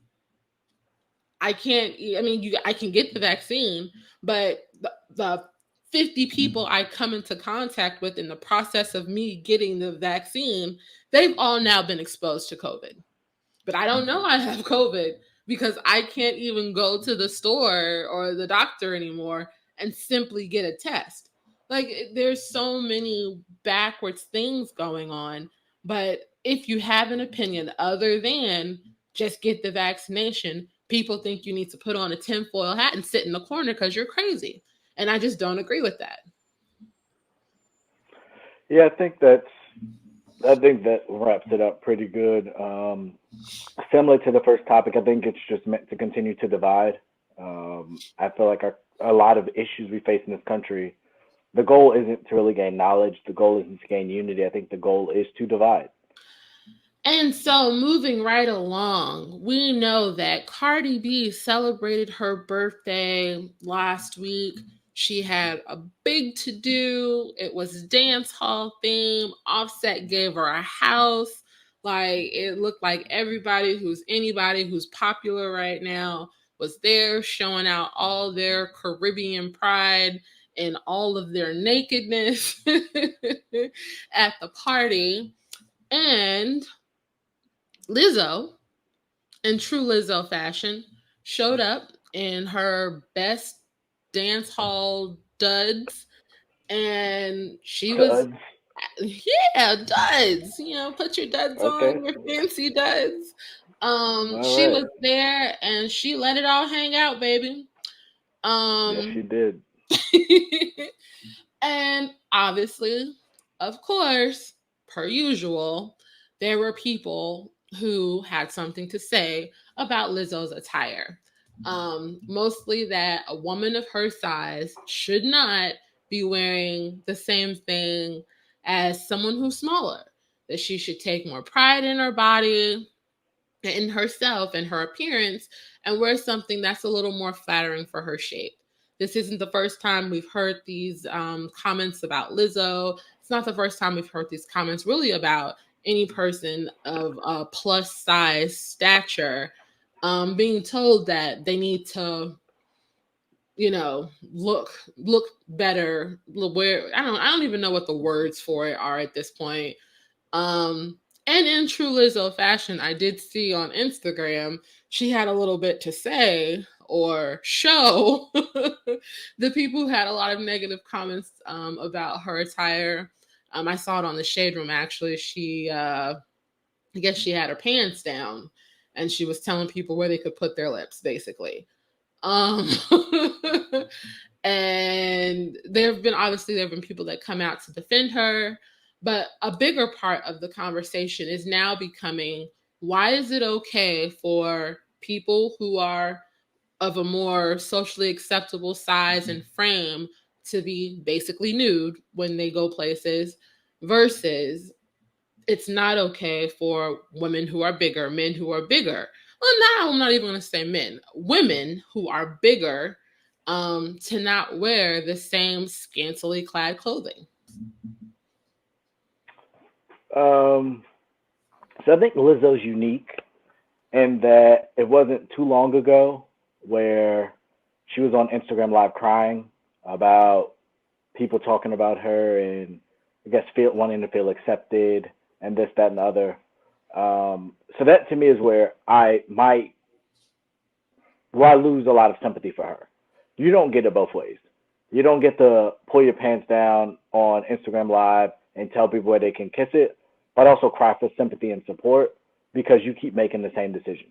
I can't. I mean, I can get the vaccine, but the 50 people I come into contact with in the process of me getting the vaccine, they've all now been exposed to COVID. But I don't know I have COVID because I can't even go to the store or the doctor anymore and simply get a test. Like, there's so many backwards things going on. But if you have an opinion other than just get the vaccination, people think you need to put on a tinfoil hat and sit in the corner because you're crazy. And I just don't agree with that. Yeah, I think that wraps it up pretty good. Similar to the first topic, I think it's just meant to continue to divide. I feel like a lot of issues we face in this country, the goal isn't to really gain knowledge. The goal isn't to gain unity. I think the goal is to divide. And so, moving right along, we know that Cardi B celebrated her birthday last week. She had a big to-do. It was dance hall theme. Offset gave her a house. Like, it looked like anybody who's popular right now was there, showing out all their Caribbean pride and all of their nakedness at the party. And Lizzo, in true Lizzo fashion, showed up in her best dance hall duds, and she was, duds. Put your duds on, your fancy duds. She was there, and she let it all hang out, baby. Yes, she did. And obviously, of course, per usual, there were people who had something to say about Lizzo's attire. Mostly that a woman of her size should not be wearing the same thing as someone who's smaller, that she should take more pride in her body, in herself and her appearance, and wear something that's a little more flattering for her shape. This isn't the first time we've heard these comments about Lizzo. It's not the first time we've heard these comments really about any person of a plus size stature being told that they need to, look better. I don't even know what the words for it are at this point. And in true Lizzo fashion, I did see on Instagram she had a little bit to say or show the people who had a lot of negative comments about her attire. I saw it on the Shade Room actually. I guess she had her pants down and she was telling people where they could put their lips, basically. Um, and there have been people that come out to defend her, but a bigger part of the conversation is now becoming, why is it okay for people who are of a more socially acceptable size and frame to be basically nude when they go places versus it's not okay for women who are bigger, men who are bigger. Well, now I'm not even going to say men, women who are bigger, to not wear the same scantily clad clothing. Um, so I think Lizzo's unique in that it wasn't too long ago where she was on Instagram Live crying about people talking about her and I guess wanting to feel accepted and this, that, and the other. So that to me is where I lose a lot of sympathy for her. You don't get it both ways. You don't get to pull your pants down on Instagram Live and tell people where they can kiss it, but also cry for sympathy and support because you keep making the same decision.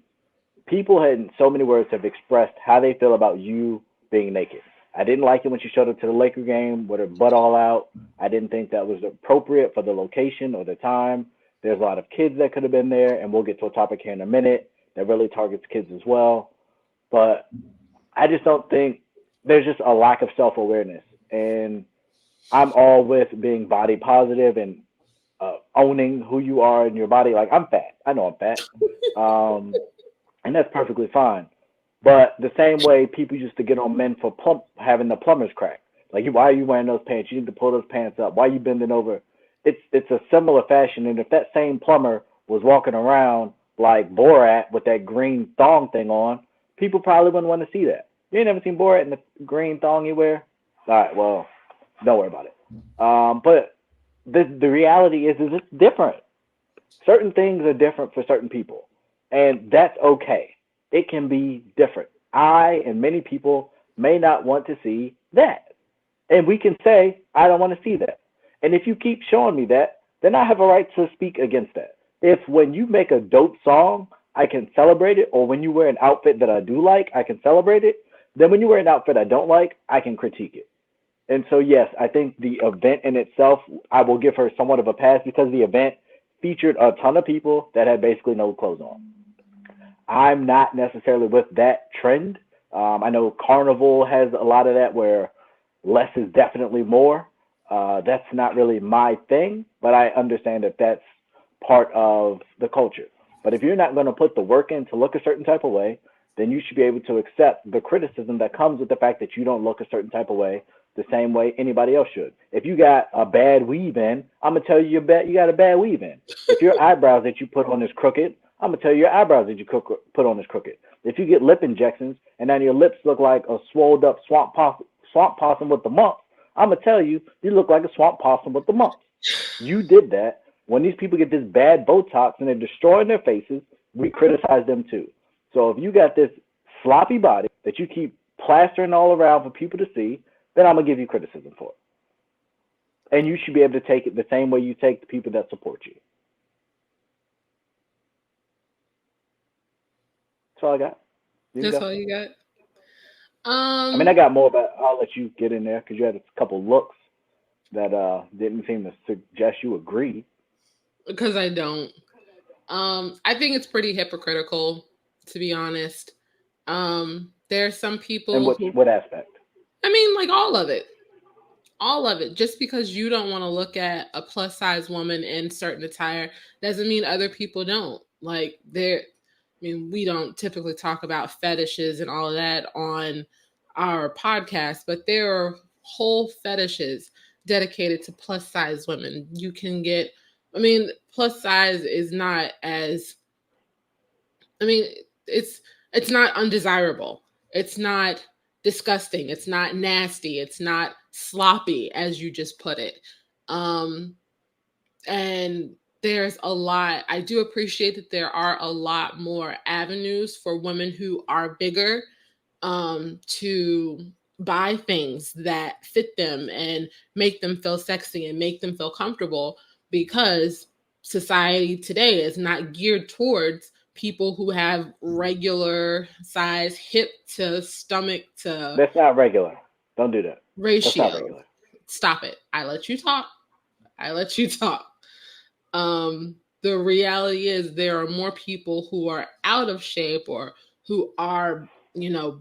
People in so many words have expressed how they feel about you being naked. I didn't like it when she showed up to the Laker game with her butt all out. I didn't think that was appropriate for the location or the time. There's a lot of kids that could have been there, and we'll get to a topic here in a minute that really targets kids as well. But I just don't think there's just a lack of self awareness. And I'm all with being body positive and owning who you are in your body. Like, I'm fat. I know I'm fat. Um, and that's perfectly fine. But the same way people used to get on men for having the plumber's crack. Like, why are you wearing those pants? You need to pull those pants up. Why are you bending over? It's a similar fashion. And if that same plumber was walking around like Borat with that green thong thing on, people probably wouldn't want to see that. You ain't never seen Borat in the green thong you wear? All right, well, don't worry about it. But the reality is it's different. Certain things are different for certain people, and that's okay. It can be different. I and many people may not want to see that. And we can say, I don't want to see that. And if you keep showing me that, then I have a right to speak against that. If when you make a dope song, I can celebrate it, or when you wear an outfit that I do like, I can celebrate it, then when you wear an outfit I don't like, I can critique it. And so, yes, I think the event in itself, I will give her somewhat of a pass because the event featured a ton of people that had basically no clothes on. I'm not necessarily with that trend. I know Carnival has a lot of that where less is definitely more. That's not really my thing, but I understand that that's part of the culture. But if you're not going to put the work in to look a certain type of way, then you should be able to accept the criticism that comes with the fact that you don't look a certain type of way the same way anybody else should. If you got a bad weave in, I'm gonna tell you you got a bad weave in. If your eyebrows that you put on is crooked, I'm gonna tell you your eyebrows that you put on is crooked. If you get lip injections and then your lips look like a swolled up swamp possum with the mumps, I'm gonna tell you you look like a swamp possum with the mumps. You did that. When these people get this bad Botox and they're destroying their faces, we criticize them too. So if you got this sloppy body that you keep plastering all around for people to see, then I'm gonna give you criticism for it. And you should be able to take it the same way you take the people that support you. That's all I got. You can That's go. all you got. I mean, I Um, got more, but I'll let you get in there because you had a couple looks that didn't seem to suggest you agree. because I don't. I think it's pretty hypocritical, to be honest. There are some And people who, what aspect? I mean, like all of it. Just because you don't want to look at a plus size woman in certain attire doesn't mean other people don't. Like I mean, we don't typically talk about fetishes and all of that on our podcast, but there are whole fetishes dedicated to plus size women. You can get, I mean, plus size is not as, I mean, it's it's not undesirable. It's not disgusting. It's not nasty. It's not sloppy, as you just put it. Um, and there's a lot. I do appreciate that there are a lot more avenues for women who are bigger to buy things that fit them and make them feel sexy and make them feel comfortable, because society today is not geared towards people who have regular size hip to stomach to That's not regular. Don't do that. That's not ratio. regular. Stop it. I let you talk. I let you talk. The reality is there are more people who are out of shape or who are,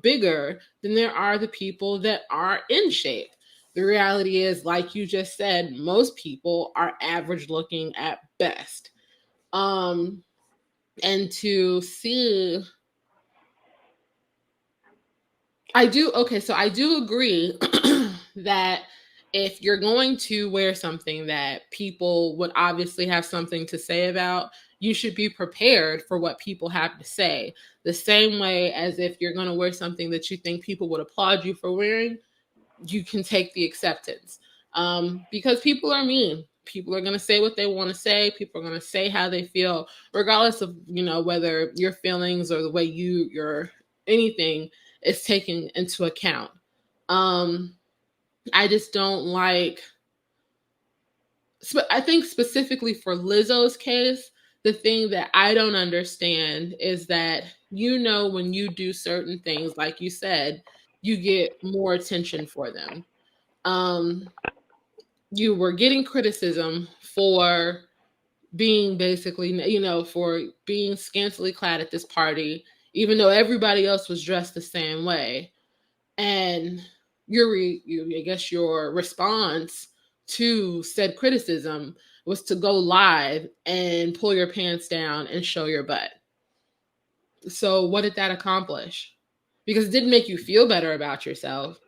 bigger than there are the people that are in shape. The reality is, like you just said, most people are average looking at best. Um, and to see, so I do agree that if you're going to wear something that people would obviously have something to say about, you should be prepared for what people have to say. The same way as if you're going to wear something that you think people would applaud you for wearing, you can take the acceptance. Because people are mean. People are going to say what they want to say. People are going to say how they feel, regardless of, whether your feelings or the way your anything is taken into account. Um, I just don't like. I think specifically for Lizzo's case, the thing that I don't understand is that, when you do certain things, like you said, you get more attention for them. Um, you were getting criticism for being basically, for being scantily clad at this party, even though everybody else was dressed the same way. And I guess your response to said criticism was to go live and pull your pants down and show your butt. So what did that accomplish? Because it didn't make you feel better about yourself.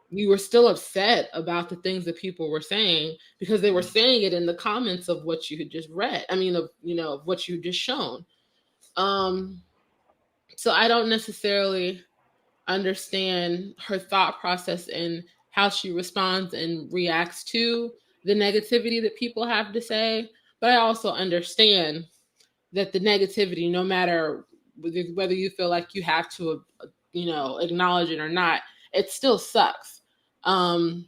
You were still upset about the things that people were saying because they were saying it in the comments of what you had just read. I mean, of what you just shown. Um, so I don't necessarily understand her thought process and how she responds and reacts to the negativity that people have to say. But I also understand that the negativity, no matter whether you feel like you have to, acknowledge it or not, it still sucks. Um,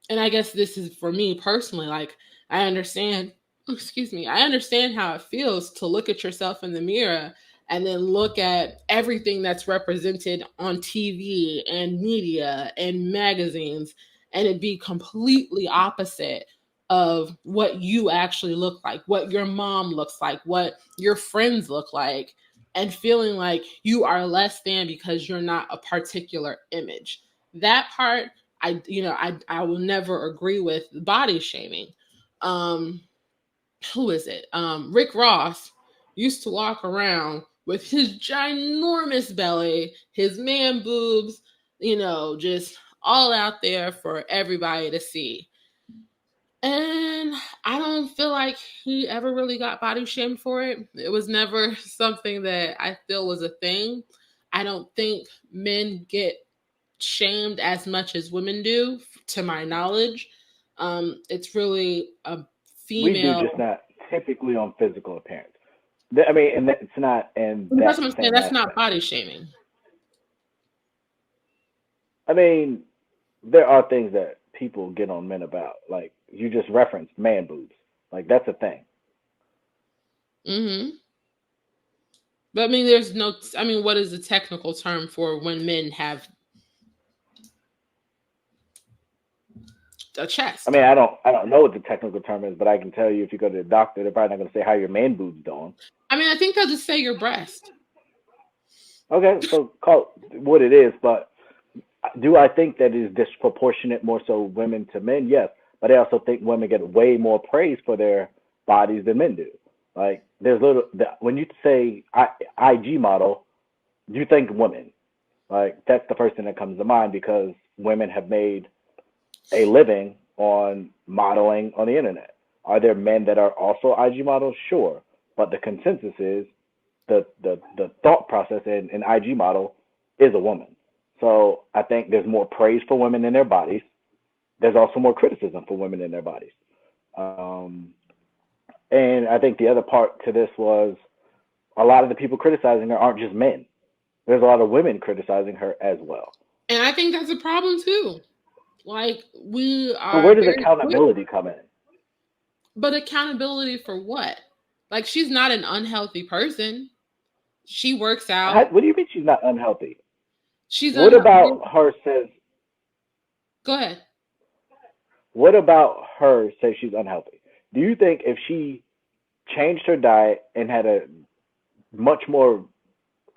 and I guess this is for me personally, like I understand, excuse me, I understand how it feels to look at yourself in the mirror and then look at everything that's represented on TV and media and magazines and it be completely opposite of what you actually look like, what your mom looks like, what your friends look like, and feeling like you are less than because you're not a particular image. That part I will never agree with body shaming. Um, who is it? Rick Ross used to walk around with his ginormous belly, his man boobs, just all out there for everybody to see. And I don't feel like he ever really got body shamed for it. It was never something that I feel was a thing. I don't think men get shamed as much as women do, to my knowledge. It's really a We do, female. just not typically on physical appearance. I mean, and it's not in That's that what I'm saying. same That's not aspect. body shaming. I mean, there are things that people get on men about. Like you just referenced man boobs. Like that's a thing. Hmm. But I mean, there's no. I mean, what is the technical term for when men have a I chest? mean, I don't know what the technical term is, but I can tell you if you go to the doctor, they're probably not going to say how your man boobs doing. I mean, I think they'll just say your breast. Okay, so call it what it is, but do I think that is disproportionate more so women to men? Yes, but I also think women get way more praise for their bodies than men do. Like there's little when you say IG model, you think women. Like that's the first thing that comes to mind because women have made a living on modeling on the internet. Are there men that are also IG models? Sure, but the consensus is the thought process in an IG model is a woman. So I think there's more praise for women in their bodies. There's also more criticism for women in their bodies. Um, And I think the other part to this was a lot of the people criticizing her aren't just men. There's a lot of women criticizing her as well. And I think that's a problem too. Like we So are where does very quick, accountability come in? but accountability for what? Like she's not an unhealthy person. She works out. What do you mean she's not unhealthy? She's What unhealthy. about her says? Go ahead. What about her says she's unhealthy? Do you think if she changed her diet and had a much more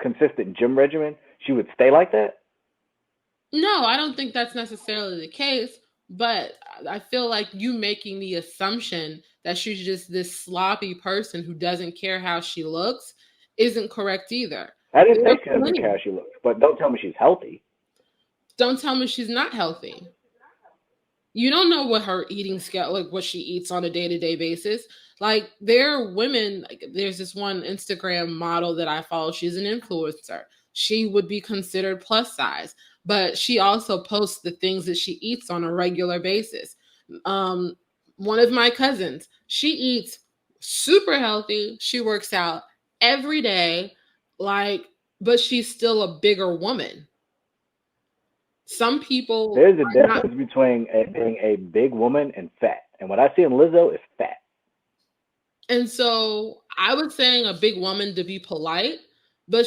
consistent gym regimen, she would stay like that? No, I don't think that's necessarily the case, but I feel like you making the assumption that she's just this sloppy person who doesn't care how she looks isn't correct either. I didn't There are say she doesn't care plenty. how she looks, but don't tell me she's healthy. Don't tell me she's not healthy. You don't know what her eating scale, like what she eats on a day-to-day basis. Like there are women, like there's this one Instagram model that I follow. She's an influencer. She would be considered plus size, but she also posts the things that she eats on a regular basis. Um, One of my cousins, she eats super healthy. She works out every day, like, but she's still a bigger woman. Some people There's a are not. difference between being a big woman and fat. And what I see in Lizzo is fat. And so I was saying a big woman to be polite, but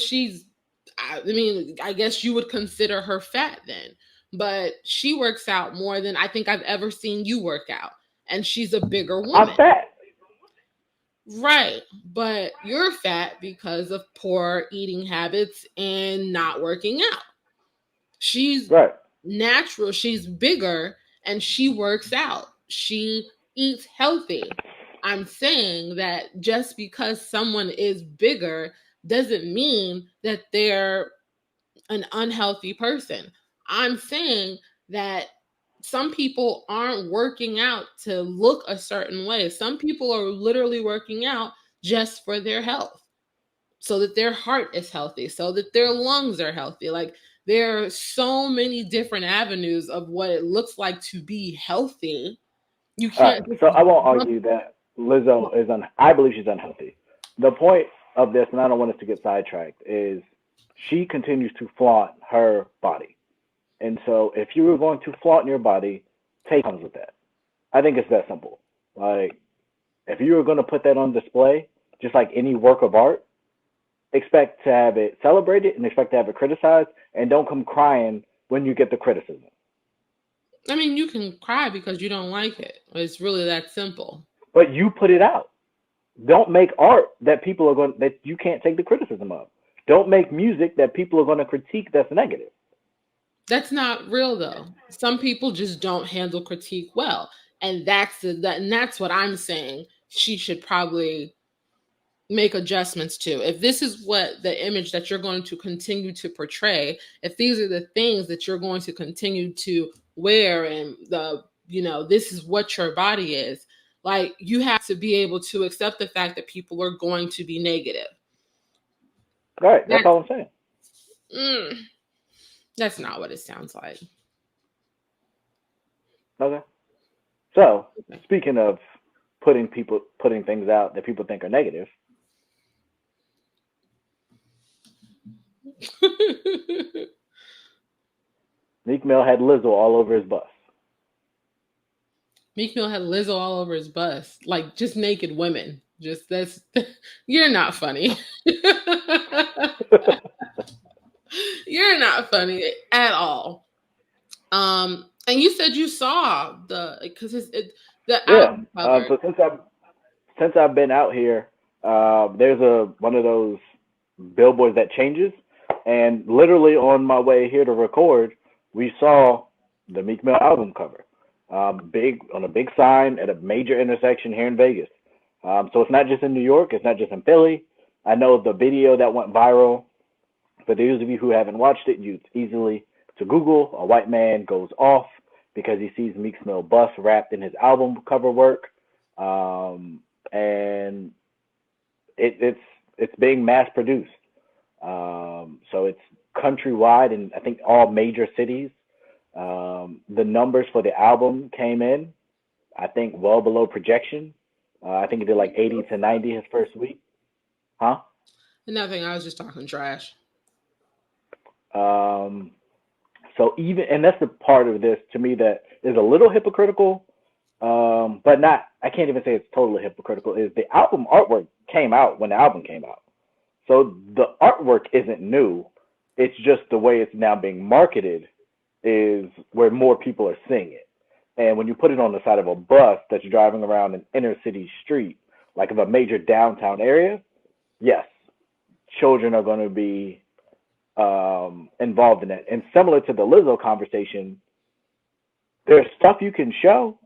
I mean, I guess you would consider her fat then. But she works out more than I think I've ever seen you work out. And she's a bigger I'm woman. fat. Right. But you're fat because of poor eating habits and not working out. She's Right. natural, she's bigger, and she works out. She eats healthy. I'm saying that just because someone is bigger doesn't mean that they're an unhealthy person. I'm saying that some people aren't working out to look a certain way. Some people are literally working out just for their health, so that their heart is healthy, so that their lungs are healthy. Like there are so many different avenues of what it looks like to be healthy. You All right. can't just So I won't jump. argue that Lizzo is I believe she's unhealthy. The point of this, and I don't want us to get sidetracked, is she continues to flaunt her body. And so if you were going to flaunt your body, take comes with that. I think it's that simple. Like if you were going to put that on display, just like any work of art, expect to have it celebrated and expect to have it criticized, and don't come crying when you get the criticism. I mean, you can cry because you don't like it. It's really that simple. But you put it out. Don't make art that people are going that you can't take the criticism of. Don't make music that people are going to critique that's negative. That's not real though. Some people just don't handle critique well. And that's what I'm saying. She should probably make adjustments to. If this is what the image that you're going to continue to portray, if these are the things that you're going to continue to wear, and this is what your body is, like you have to be able to accept the fact that people are going to be negative. All right, that's That all I'm saying. mm, that's not what it sounds like. Okay. So speaking of putting things out that people think are negative, Meek Mill had Lizzo all over his bus. Meek Mill had Lizzo all over his bus, like just naked women. Just that's you're not funny. You're not funny at all. And you said you saw the Yeah. album cover. So since I've been out here, there's one of those billboards that changes, and literally on my way here to record, we saw the Meek Mill album cover, big on a big sign at a major intersection here in Vegas. So it's not just in New York, it's not just in Philly. I know the video that went viral. For those of you who haven't watched it, you easily to Google. A white man goes off because he sees Meek Mill bus wrapped in his album cover work, and it's being mass produced. So it's countrywide and I think all major cities. The numbers for the album came in, I think, well below projection. I think he did like 80 to 90 his first week. Huh? Nothing. I was just talking trash. Um, so even, and that's the part of this to me that is a little hypocritical, but not. I can't even say it's totally hypocritical. Is the album artwork came out when the album came out, so the artwork isn't new. It's just the way it's now being marketed is where more people are seeing it. And when you put it on the side of a bus that's driving around an inner city street, like of a major downtown area, yes, children are going to be involved in it. And similar to the Lizzo conversation, there's stuff you can show,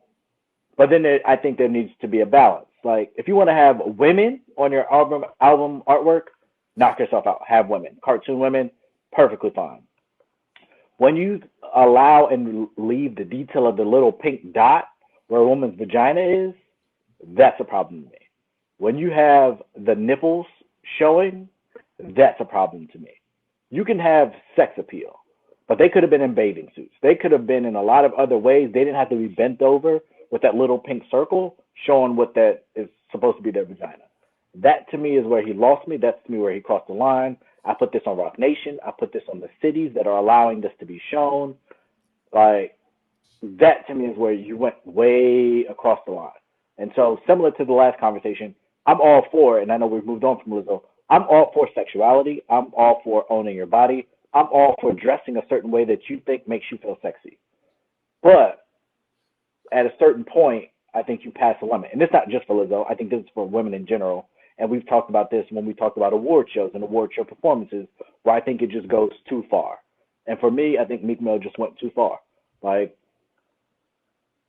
but then I think there needs to be a balance. Like if you want to have women on your album artwork, knock yourself out. Have women, cartoon women, perfectly fine. When you allow and leave the detail of the little pink dot where a woman's vagina is, that's a problem to me. When you have the nipples showing, that's a problem to me. You can have sex appeal, but they could have been in bathing suits. They could have been in a lot of other ways. They didn't have to be bent over with that little pink circle showing what that is supposed to be their vagina. That to me is where he lost me. That's to me where he crossed the line. I put this on Rock Nation. I put this on the cities that are allowing this to be shown. Like that to me is where you went way across the line. And so similar to the last conversation, I'm all for, and I know we've moved on from Lizzo, I'm all for sexuality. I'm all for owning your body. I'm all for dressing a certain way that you think makes you feel sexy. But at a certain point, I think you pass a limit. And it's not just for Lizzo. I think this is for women in general. And we've talked about this when we talked about award shows and award show performances, where I think it just goes too far. And for me, I think Meek Mill just went too far. Like,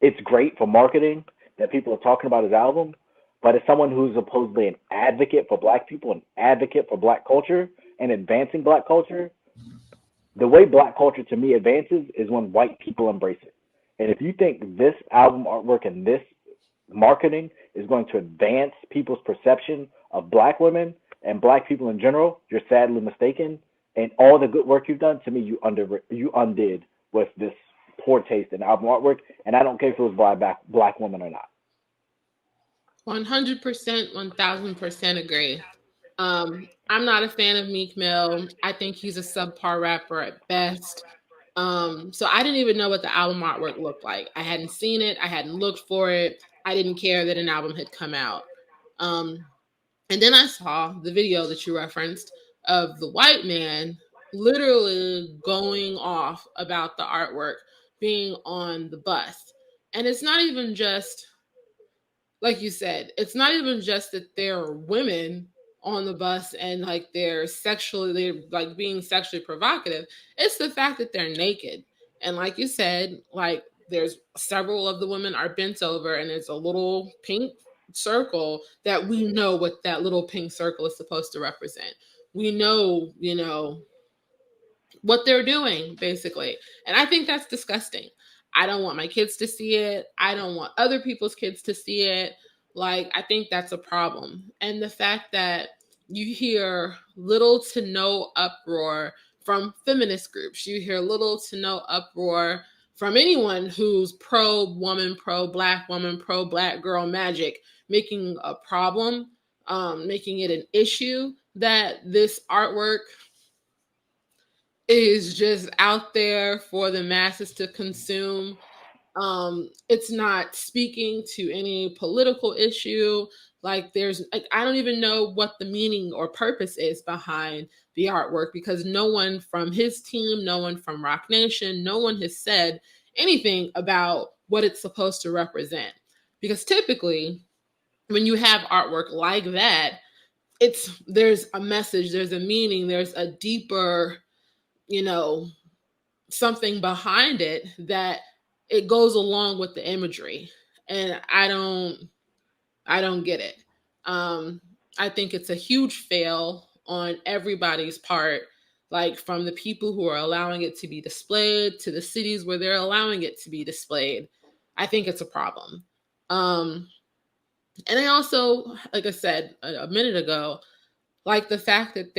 it's great for marketing that people are talking about his album, but as someone who's supposedly an advocate for black people, an advocate for black culture, and advancing black culture, the way black culture to me advances is when white people embrace it. And if you think this album artwork and this marketing is going to advance people's perception of black women and black people in general, you're sadly mistaken. And all the good work you've done, to me, you undid with this poor taste in album artwork. And I don't care if it was by black women or not. 100%, 1000% agree. I'm not a fan of Meek Mill. I think he's a subpar rapper at best. So I didn't even know what the album artwork looked like. I hadn't seen it. I hadn't looked for it. I didn't care that an album had come out. And then I saw the video that you referenced of the white man literally going off about the artwork being on the bus. And it's not even just, like you said, it's not even just that there are women on the bus and like they're like being sexually provocative. It's the fact that they're naked. And like you said, like there's several of the women are bent over and there's a little pink circle that we know what that little pink circle is supposed to represent. We know, what they're doing, basically. And I think that's disgusting. I don't want my kids to see it. I don't want other people's kids to see it. Like, I think that's a problem. And the fact that you hear little to no uproar from feminist groups, you hear little to no uproar from anyone who's pro woman, pro black woman, pro black girl magic, making a problem, making it an issue that this artwork is just out there for the masses to consume. It's not speaking to any political issue. Like I don't even know what the meaning or purpose is behind the artwork because no one from his team, no one from Rock Nation, no one has said anything about what it's supposed to represent. Because typically when you have artwork like that, there's a message, there's a meaning, there's a deeper, something behind it that it goes along with the imagery. And I don't get it. I think it's a huge fail on everybody's part, like from the people who are allowing it to be displayed to the cities where they're allowing it to be displayed. I think it's a problem. And I also, like I said a minute ago, like the fact that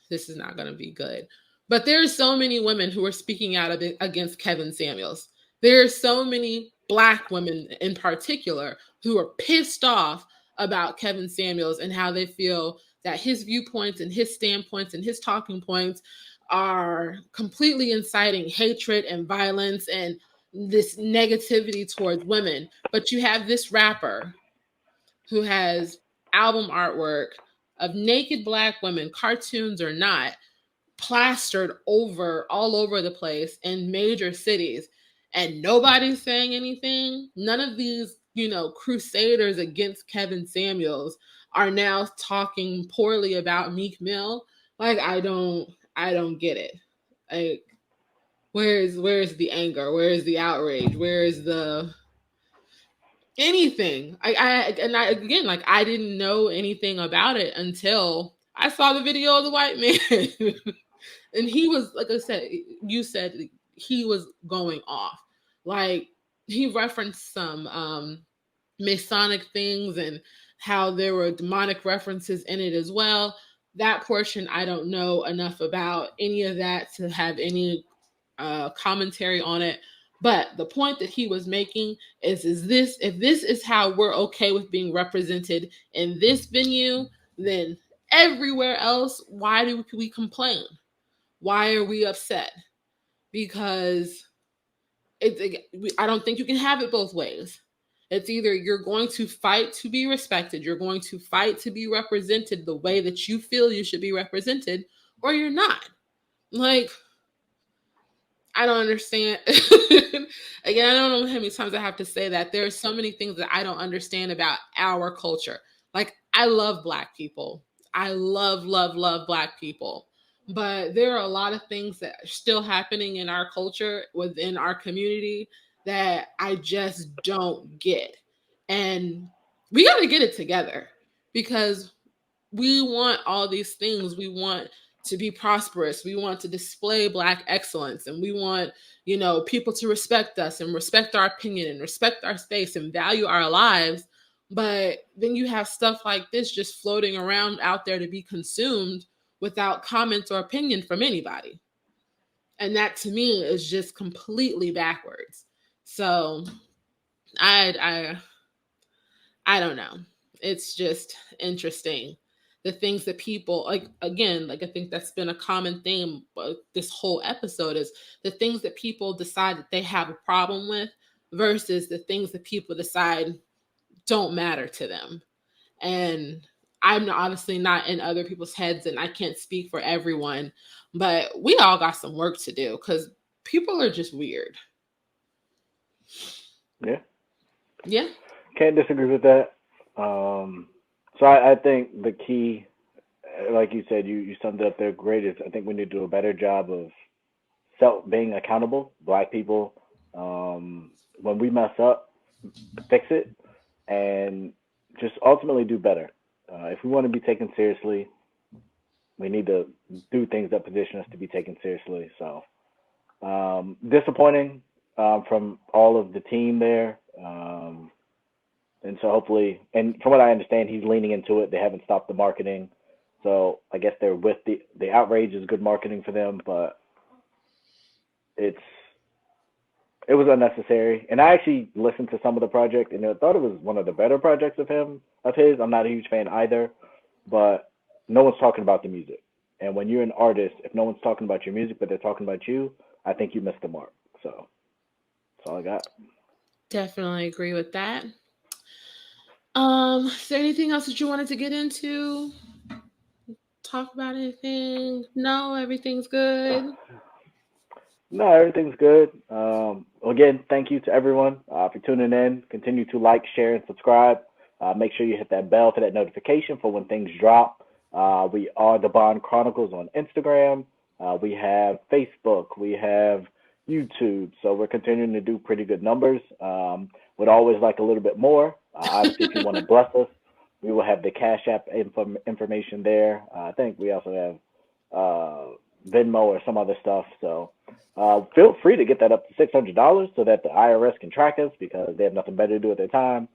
this is not going to be good. But there are so many women who are speaking out against Kevin Samuels. There are so many Black women in particular who are pissed off about Kevin Samuels and how they feel that his viewpoints and his standpoints and his talking points are completely inciting hatred and violence and this negativity towards women. But you have this rapper who has album artwork of naked Black women, cartoons or not, plastered over all over the place in major cities, and nobody's saying anything. None of these, crusaders against Kevin Samuels are now talking poorly about Meek Mill. Like, I don't get it. Like, where's the anger? Where's the outrage? Where is the anything? I again, like, I didn't know anything about it until I saw the video of the white man. And he was, like I said, you said he was going off. Like, he referenced some Masonic things and how there were demonic references in it as well. That portion I don't know enough about any of that to have any commentary on it. But the point that he was making is this: if this is how we're okay with being represented in this venue, then everywhere else, why do we complain? Why are we upset? Because I don't think you can have it both ways. It's either you're going to fight to be respected, you're going to fight to be represented the way that you feel you should be represented, or you're not. Like, I don't understand. Again, I don't know how many times I have to say that. There are so many things that I don't understand about our culture. Like, I love Black people. I love, love, love Black people. But there are a lot of things that are still happening in our culture, within our community, that I just don't get. And we got to get it together, because we want all these things. We want to be prosperous. We want to display Black excellence. And we want, people to respect us and respect our opinion and respect our space and value our lives. But then you have stuff like this just floating around out there to be consumed without comment or opinion from anybody. And that, to me, is just completely backwards. So I don't know. It's just interesting. The things that people, like, again, like, I think that's been a common theme this whole episode, is the things that people decide that they have a problem with versus the things that people decide don't matter to them. And I'm obviously not in other people's heads, and I can't speak for everyone, but we all got some work to do, because people are just weird. Yeah. Yeah. Can't disagree with that. So I think the key, like you said, you summed it up there great, is I think we need to do a better job of being accountable. Black people, when we mess up, fix it, and just ultimately do better. If we want to be taken seriously, we need to do things that position us to be taken seriously. So disappointing from all of the team there. And so hopefully, and from what I understand, he's leaning into it. They haven't stopped the marketing. So I guess they're with the outrage is good marketing for them, but it was unnecessary. And I actually listened to some of the project, and I thought it was one of the better projects of his. I'm not a huge fan either, but no one's talking about the music. And when you're an artist, if no one's talking about your music, but they're talking about you, I think you missed the mark. So that's all I got. Definitely agree with that. Is there anything else that you wanted to get into? Talk about anything? No, everything's good. No, everything's good. Again, thank you to everyone for tuning in. Continue to like, share, and subscribe. Make sure you hit that bell for that notification for when things drop. We are the Bond Chronicles on Instagram. We have Facebook. We have YouTube. So we're continuing to do pretty good numbers. Would always like a little bit more. Obviously, if you want to bless us, we will have the Cash App information there. I think we also have Venmo or some other stuff. So feel free to get that up to $600 so that the IRS can track us, because they have nothing better to do with their time.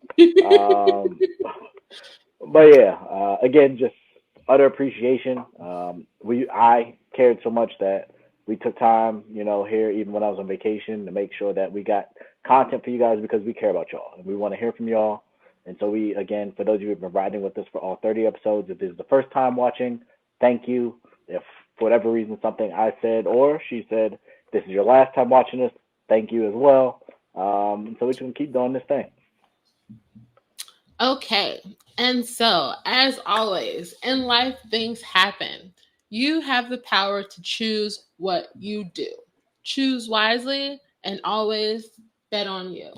But yeah, again, just utter appreciation. I cared so much that we took time, here, even when I was on vacation, to make sure that we got content for you guys because we care about y'all and we want to hear from y'all. And so we, again, for those of you who've been riding with us for all 30 episodes, if this is the first time watching, thank you. If for whatever reason something I said or she said, this is your last time watching this, thank you as well. So we can keep doing this thing. Okay. And so, as always, in life, things happen. You have the power to choose what you do. Choose wisely and always bet on you.